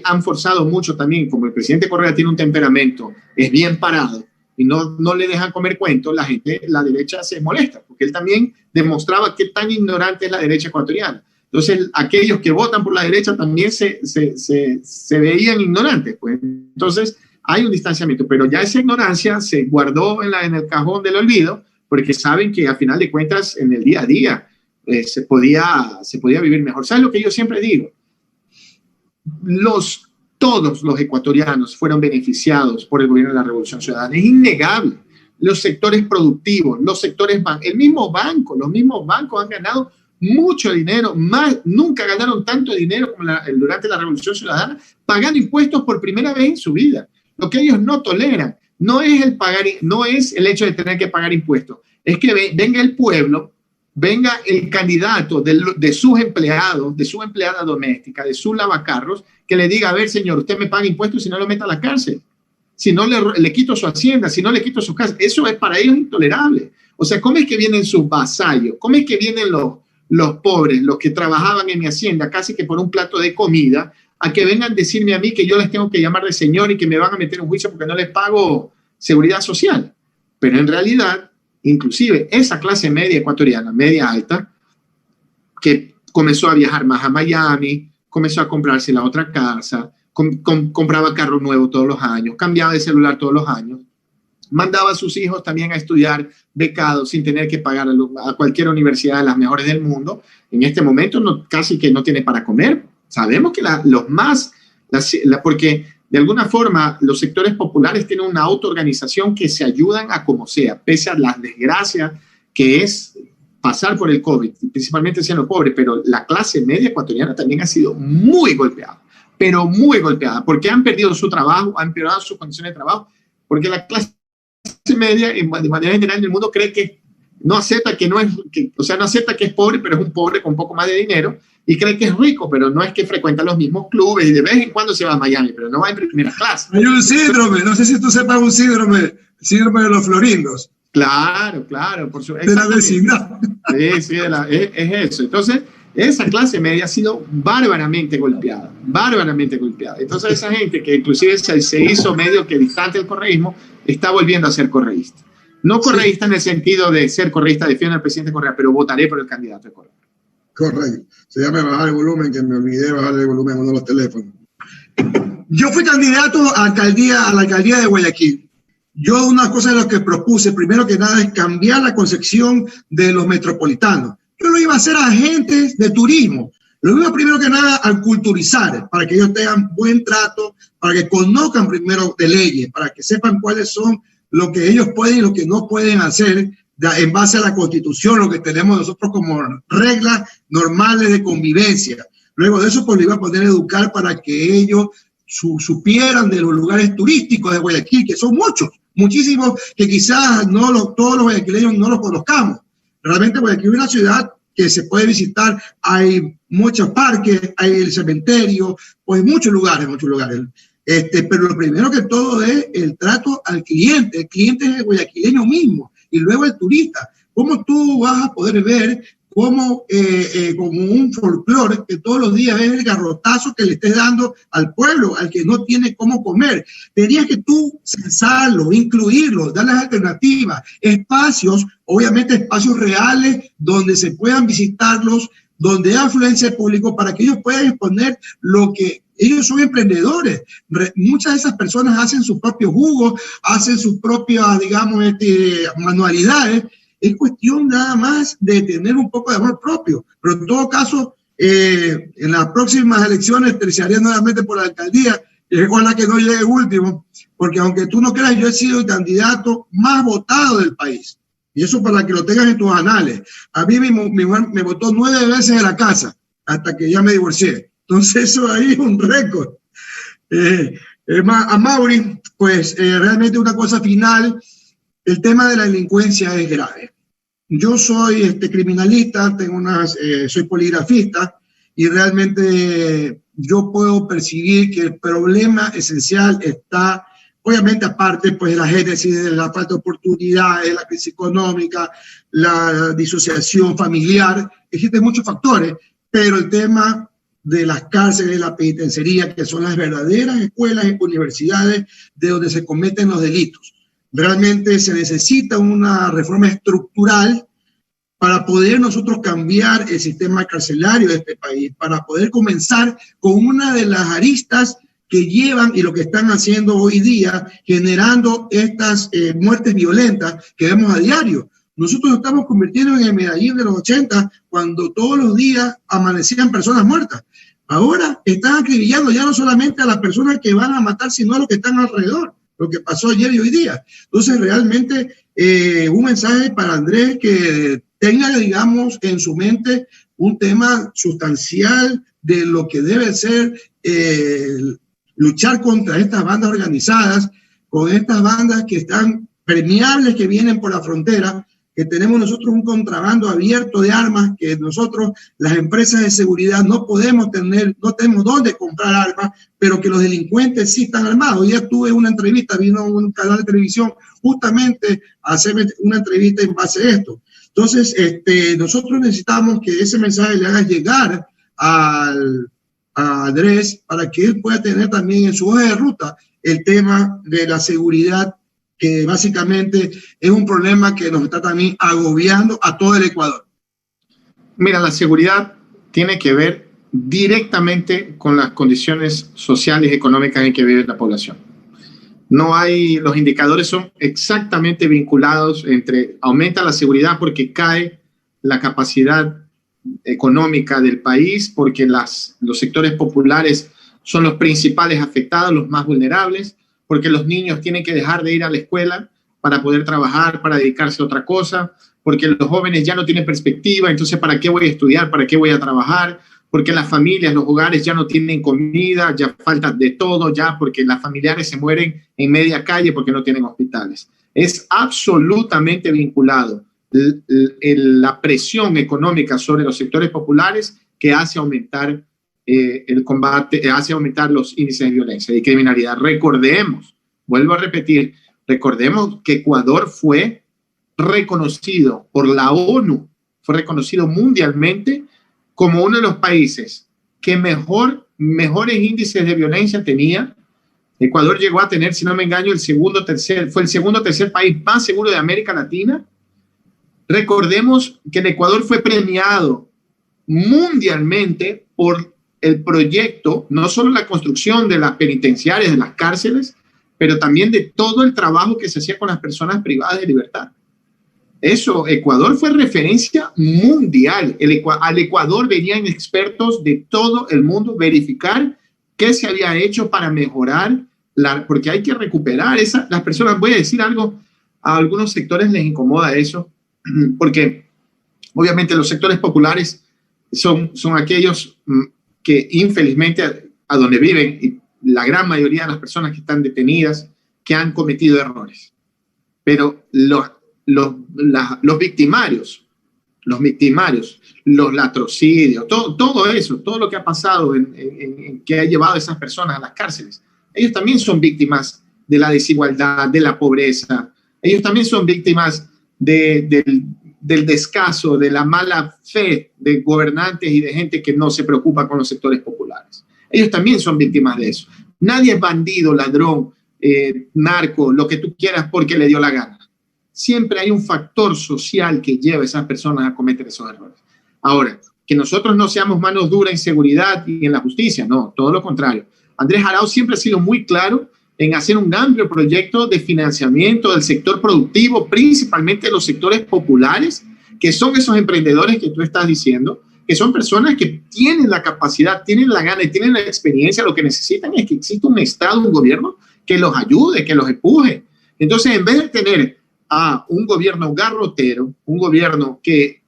han forzado mucho también, como el presidente Correa tiene un temperamento, es bien parado, y no le dejan comer cuentos, la derecha se molesta, porque él también demostraba qué tan ignorante es la derecha ecuatoriana. Entonces, aquellos que votan por la derecha también se veían ignorantes. Pues. Entonces, hay un distanciamiento, pero ya esa ignorancia se guardó en el cajón del olvido, porque saben que a final de cuentas, en el día a día, se podía vivir mejor. ¿Sabes lo que yo siempre digo? Todos los ecuatorianos fueron beneficiados por el gobierno de la Revolución Ciudadana. Es innegable. Los sectores productivos, los sectores los mismos bancos han ganado mucho dinero, nunca ganaron tanto dinero como durante la Revolución Ciudadana, pagando impuestos por primera vez en su vida. Lo que ellos no toleran no es el hecho de tener que pagar impuestos, es que venga el pueblo, venga el candidato de sus empleados, de su empleada doméstica, de sus lavacarros, que le diga, a ver, señor, usted me paga impuestos, si no lo meta a la cárcel, si no le quito su hacienda, si no le quito su casa. Eso es para ellos intolerable. O sea, ¿cómo es que vienen sus vasallos? ¿Cómo es que vienen los pobres, los que trabajaban en mi hacienda casi que por un plato de comida, a que vengan a decirme a mí que yo les tengo que llamar de señor y que me van a meter en juicio porque no les pago seguridad social? Pero en realidad, inclusive esa clase media ecuatoriana, media alta, que comenzó a viajar más a Miami, comenzó a comprarse la otra casa, compraba carro nuevo todos los años, cambiaba de celular todos los años, mandaba a sus hijos también a estudiar becados sin tener que pagar a cualquier universidad de las mejores del mundo. En este momento casi que no tiene para comer. Sabemos que porque de alguna forma los sectores populares tienen una autoorganización que se ayudan a como sea, pese a la desgracia que es pasar por el COVID, principalmente siendo pobre, pero la clase media ecuatoriana también ha sido muy golpeada, pero muy golpeada, porque han perdido su trabajo, han empeorado sus condiciones de trabajo, porque la clase media, de manera general en el mundo, cree que no acepta no acepta que es pobre, pero es un pobre con un poco más de dinero, y cree que es rico, pero no es que frecuenta los mismos clubes y de vez en cuando se va a Miami, pero no va en primera clase. Hay un síndrome, no sé si tú sepas un síndrome de los florindos. Claro, por supuesto. De la vecindad. Sí, es eso. Entonces, esa clase media ha sido bárbaramente golpeada. Entonces, esa gente que inclusive se hizo medio que distante del correísmo, está volviendo a ser correísta. No correísta en el sentido de ser correísta, defiendo al presidente Correa, pero votaré por el candidato de Correa. Correcto. Se llama bajar el volumen, que me olvidé de bajar el volumen a uno de los teléfonos. Yo fui candidato a la alcaldía de Guayaquil. Yo una cosa de las que propuse, primero que nada, es cambiar la concepción de los metropolitanos. Yo lo iba a hacer a agentes de turismo. Lo iba primero que nada a culturizar, para que ellos tengan buen trato, para que conozcan primero de leyes, para que sepan cuáles son lo que ellos pueden y lo que no pueden hacer en base a la Constitución, lo que tenemos nosotros como reglas normales de convivencia. Luego de eso, pues lo iba a poner a educar para que ellos supieran de los lugares turísticos de Guayaquil, que son muchísimos, que quizás todos los guayaquileños no los conozcamos. Realmente Guayaquil es una ciudad que se puede visitar, hay muchos parques, hay el cementerio, pues muchos lugares. Pero lo primero que todo es el trato al cliente. El cliente es el guayaquileño mismo y luego el turista. ¿Cómo tú vas a poder ver como un folclore que todos los días es el garrotazo que le estés dando al pueblo, al que no tiene cómo comer? Tenías que tú censarlo, incluirlo, darles alternativas, espacios, obviamente espacios reales donde se puedan visitarlos, donde hay afluencia de público para que ellos puedan exponer lo que ellos son emprendedores. Muchas de esas personas hacen sus propios jugos, hacen sus propias, digamos, manualidades. Es cuestión nada más de tener un poco de amor propio. Pero en todo caso, en las próximas elecciones terciaría nuevamente por la alcaldía. Ojalá que no llegue último, porque aunque tú no creas, yo he sido el candidato más votado del país. Y eso para que lo tengas en tus anales. A mí mi mujer me votó 9 veces en la casa, hasta que ya me divorcié. Entonces eso ahí es un récord. A Mauri, pues realmente una cosa final, el tema de la delincuencia es grave. Yo soy criminalista, soy poligrafista y realmente yo puedo percibir que el problema esencial está, obviamente aparte pues de la génesis de la falta de oportunidades, la crisis económica, la disociación familiar, existen muchos factores, pero el tema de las cárceles, la penitenciaría, que son las verdaderas escuelas y universidades de donde se cometen los delitos. Realmente se necesita una reforma estructural para poder nosotros cambiar el sistema carcelario de este país, para poder comenzar con una de las aristas que llevan y lo que están haciendo hoy día, generando estas muertes violentas que vemos a diario. Nosotros nos estamos convirtiendo en el Medellín de los 80, cuando todos los días amanecían personas muertas. Ahora están acribillando ya no solamente a las personas que van a matar, sino a los que están alrededor, lo que pasó ayer y hoy día. Entonces, realmente, un mensaje para Andrés que tenga, digamos, en su mente un tema sustancial de lo que debe ser luchar contra estas bandas organizadas, con estas bandas que están permeables, que vienen por la frontera, que tenemos nosotros un contrabando abierto de armas, que nosotros, las empresas de seguridad, no podemos tener, no tenemos dónde comprar armas, pero que los delincuentes sí están armados. Ya tuve una entrevista, vino un canal de televisión justamente a hacerme una entrevista en base a esto. Entonces, nosotros necesitamos que ese mensaje le haga llegar a Andrés para que él pueda tener también en su hoja de ruta el tema de la seguridad, que básicamente es un problema que nos está también agobiando a todo el Ecuador. Mira, la seguridad tiene que ver directamente con las condiciones sociales y económicas en que vive la población. No hay, los indicadores son exactamente vinculados entre aumenta la seguridad porque cae la capacidad económica del país, porque los sectores populares son los principales afectados, los más vulnerables, porque los niños tienen que dejar de ir a la escuela para poder trabajar, para dedicarse a otra cosa, porque los jóvenes ya no tienen perspectiva, entonces ¿para qué voy a estudiar? ¿Para qué voy a trabajar? Porque las familias, los hogares ya no tienen comida, ya falta de todo, ya porque las familiares se mueren en media calle porque no tienen hospitales. Es absolutamente vinculado la presión económica sobre los sectores populares que hace aumentar el combate, hace aumentar los índices de violencia y criminalidad. Recordemos, vuelvo a repetir, recordemos que Ecuador fue reconocido por la ONU, fue reconocido mundialmente como uno de los países que mejores índices de violencia tenía. Ecuador llegó a tener, si no me engaño, fue el segundo o tercer país más seguro de América Latina. Recordemos que el Ecuador fue premiado mundialmente por el proyecto, no solo la construcción de las penitenciarias, de las cárceles, pero también de todo el trabajo que se hacía con las personas privadas de libertad. Eso, Ecuador fue referencia mundial. Al Ecuador venían expertos de todo el mundo verificar qué se había hecho para mejorar, porque hay que recuperar las personas. Voy a decir algo, a algunos sectores les incomoda eso, porque obviamente los sectores populares son aquellos que infelizmente a donde viven, y la gran mayoría de las personas que están detenidas, que han cometido errores. Pero los victimarios, los latrocidios, todo eso, todo lo que ha pasado que ha llevado a esas personas a las cárceles, ellos también son víctimas de la desigualdad, de la pobreza. Ellos también son víctimas del descaso, de la mala fe de gobernantes y de gente que no se preocupa con los sectores populares. Ellos también son víctimas de eso. Nadie es bandido, ladrón, narco, lo que tú quieras porque le dio la gana. Siempre hay un factor social que lleva a esas personas a cometer esos errores. Ahora, que nosotros no seamos manos duras en seguridad y en la justicia, no, todo lo contrario. Andrés Arauz siempre ha sido muy claro en hacer un amplio proyecto de financiamiento del sector productivo, principalmente de los sectores populares, que son esos emprendedores que tú estás diciendo, que son personas que tienen la capacidad, tienen la gana y tienen la experiencia. Lo que necesitan es que exista un Estado, un gobierno que los ayude, que los empuje. Entonces, en vez de tener a un gobierno garrotero, un gobierno que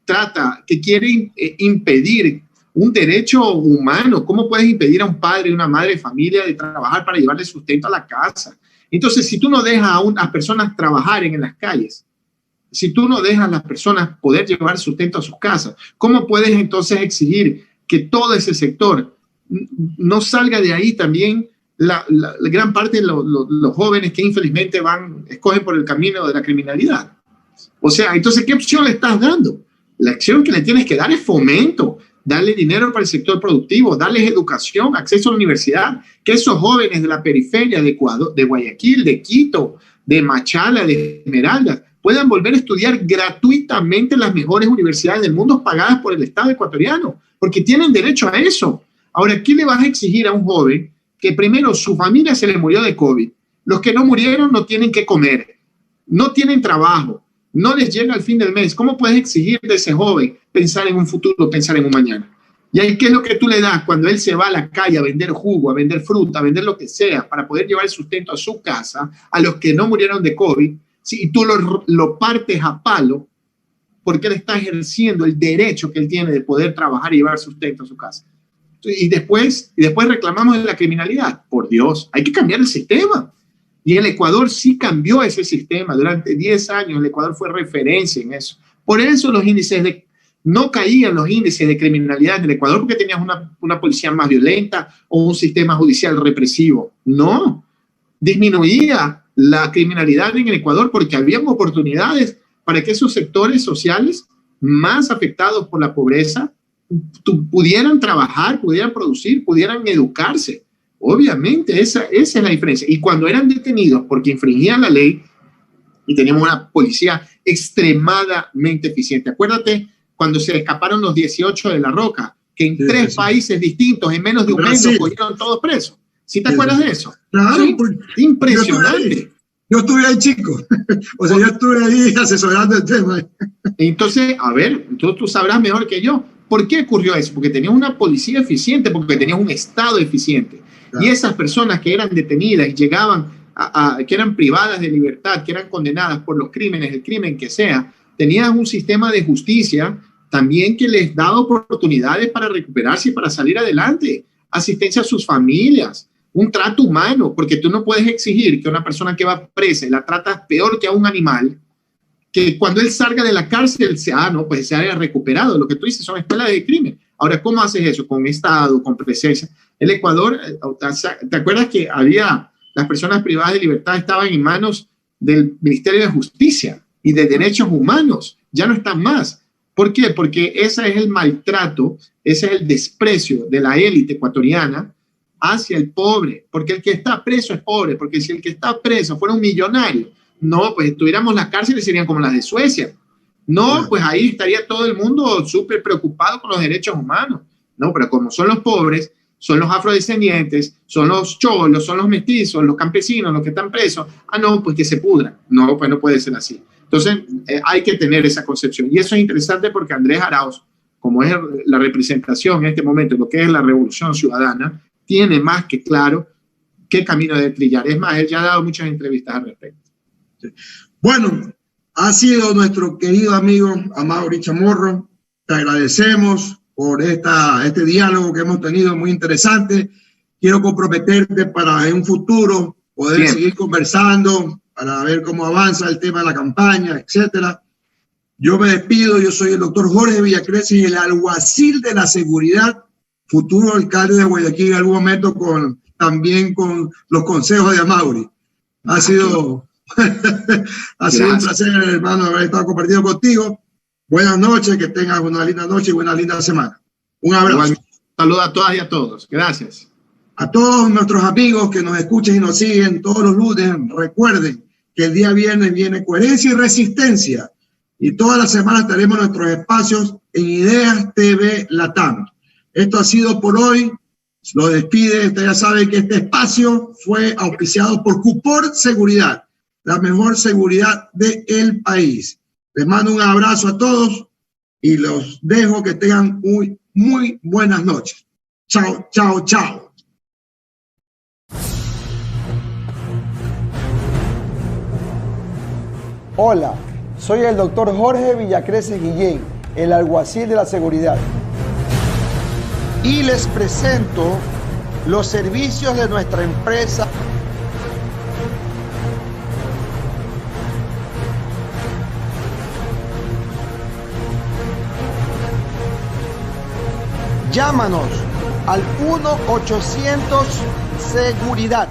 quiere impedir un derecho humano. ¿Cómo puedes impedir a un padre y una madre de familia de trabajar para llevarle sustento a la casa? Entonces, si tú no dejas a personas trabajar en las calles, si tú no dejas a las personas poder llevar sustento a sus casas, ¿cómo puedes entonces exigir que todo ese sector no salga de ahí también la gran parte de los jóvenes que infelizmente escogen por el camino de la criminalidad? O sea, entonces, ¿qué opción le estás dando? La acción que le tienes que dar es fomento, darle dinero para el sector productivo, darles educación, acceso a la universidad, que esos jóvenes de la periferia de Ecuador, de Guayaquil, de Quito, de Machala, de Esmeraldas, puedan volver a estudiar gratuitamente en las mejores universidades del mundo pagadas por el Estado ecuatoriano, porque tienen derecho a eso. Ahora, ¿qué le vas a exigir a un joven que primero su familia se le murió de COVID? Los que no murieron no tienen que comer, no tienen trabajo, no les llega al fin del mes, ¿cómo puedes exigir de ese joven pensar en un futuro, pensar en un mañana? Y ahí, ¿qué es lo que tú le das cuando él se va a la calle a vender jugo, a vender fruta, a vender lo que sea, para poder llevar el sustento a su casa, a los que no murieron de COVID? ¿Sí? Y tú lo partes a palo porque él está ejerciendo el derecho que él tiene de poder trabajar y llevar sustento a su casa. Y después reclamamos de la criminalidad. Por Dios, hay que cambiar el sistema. Y el Ecuador sí cambió ese sistema. Durante 10 años el Ecuador fue referencia en eso. Por eso no caían los índices de criminalidad en el Ecuador porque tenías una policía más violenta o un sistema judicial represivo. No, disminuía la criminalidad en el Ecuador porque habían oportunidades para que esos sectores sociales más afectados por la pobreza pudieran trabajar, pudieran producir, pudieran educarse. Obviamente, esa es la diferencia. Y cuando eran detenidos porque infringían la ley, y teníamos una policía extremadamente eficiente. Acuérdate cuando se escaparon los 18 de La Roca, que en 3 países distintos, en menos de un mes, los cogieron todos presos. ¿Sí te acuerdas de eso? Claro. ¿Sí? Impresionante. Yo estuve ahí, chico. O sea, yo estuve ahí asesorando el tema. Entonces, a ver, tú sabrás mejor que yo. ¿Por qué ocurrió eso? Porque tenía una policía eficiente, porque tenía un Estado eficiente. Claro. Y esas personas que eran detenidas y llegaban que eran privadas de libertad, que eran condenadas por los crímenes, el crimen que sea, tenían un sistema de justicia también que les daba oportunidades para recuperarse y para salir adelante, asistencia a sus familias, un trato humano, porque tú no puedes exigir que una persona que va presa y la tratas peor que a un animal, que cuando él salga de la cárcel, se haya recuperado. Lo que tú dices son escuelas de crimen. Ahora, ¿cómo haces eso? Con Estado, con presencia. El Ecuador, ¿te acuerdas que las personas privadas de libertad estaban en manos del Ministerio de Justicia y de Derechos Humanos? Ya no están más. ¿Por qué? Porque ese es el maltrato, ese es el desprecio de la élite ecuatoriana hacia el pobre, porque el que está preso es pobre, porque si el que está preso fuera un millonario, no, pues tuviéramos las cárceles serían como las de Suecia. No, pues ahí estaría todo el mundo súper preocupado con los derechos humanos. No, pero como son los pobres, son los afrodescendientes, son los cholos, son los mestizos, los campesinos, los que están presos, no, pues que se pudran. No, pues no puede ser así. Entonces, hay que tener esa concepción. Y eso es interesante porque Andrés Arauz, como es la representación en este momento, lo que es la revolución ciudadana, tiene más que claro qué camino debe trillar. Es más, él ya ha dado muchas entrevistas al respecto. Bueno, ha sido nuestro querido amigo Amaury Chamorro. Te agradecemos por este diálogo que hemos tenido muy interesante. Quiero comprometerte para en un futuro poder seguir conversando para ver cómo avanza el tema de la campaña, etcétera. Yo me despido. Yo soy el doctor Jorge Villacreces, el alguacil de la seguridad, futuro alcalde de Guayaquil en algún momento también con los consejos de Amaury. Ha sido un placer, hermano, haber estado compartiendo contigo. Buenas noches, que tengas una linda noche y una linda semana. Un abrazo. Saludos a todas y a todos. Gracias. A todos nuestros amigos que nos escuchan y nos siguen todos los lunes, recuerden que el día viernes viene Coherencia y Resistencia. Y todas las semanas tenemos nuestros espacios en Ideas TV Latam. Esto ha sido por hoy. Lo despide. Usted ya sabe que este espacio fue auspiciado por Cupor Seguridad, la mejor seguridad del país. Les mando un abrazo a todos y los dejo que tengan muy buenas noches. Chao, chao, chao. Hola, soy el doctor Jorge Villacreces Guillén, el alguacil de la seguridad. Y les presento los servicios de nuestra empresa. Llámanos al 1-800-SEGURIDAD.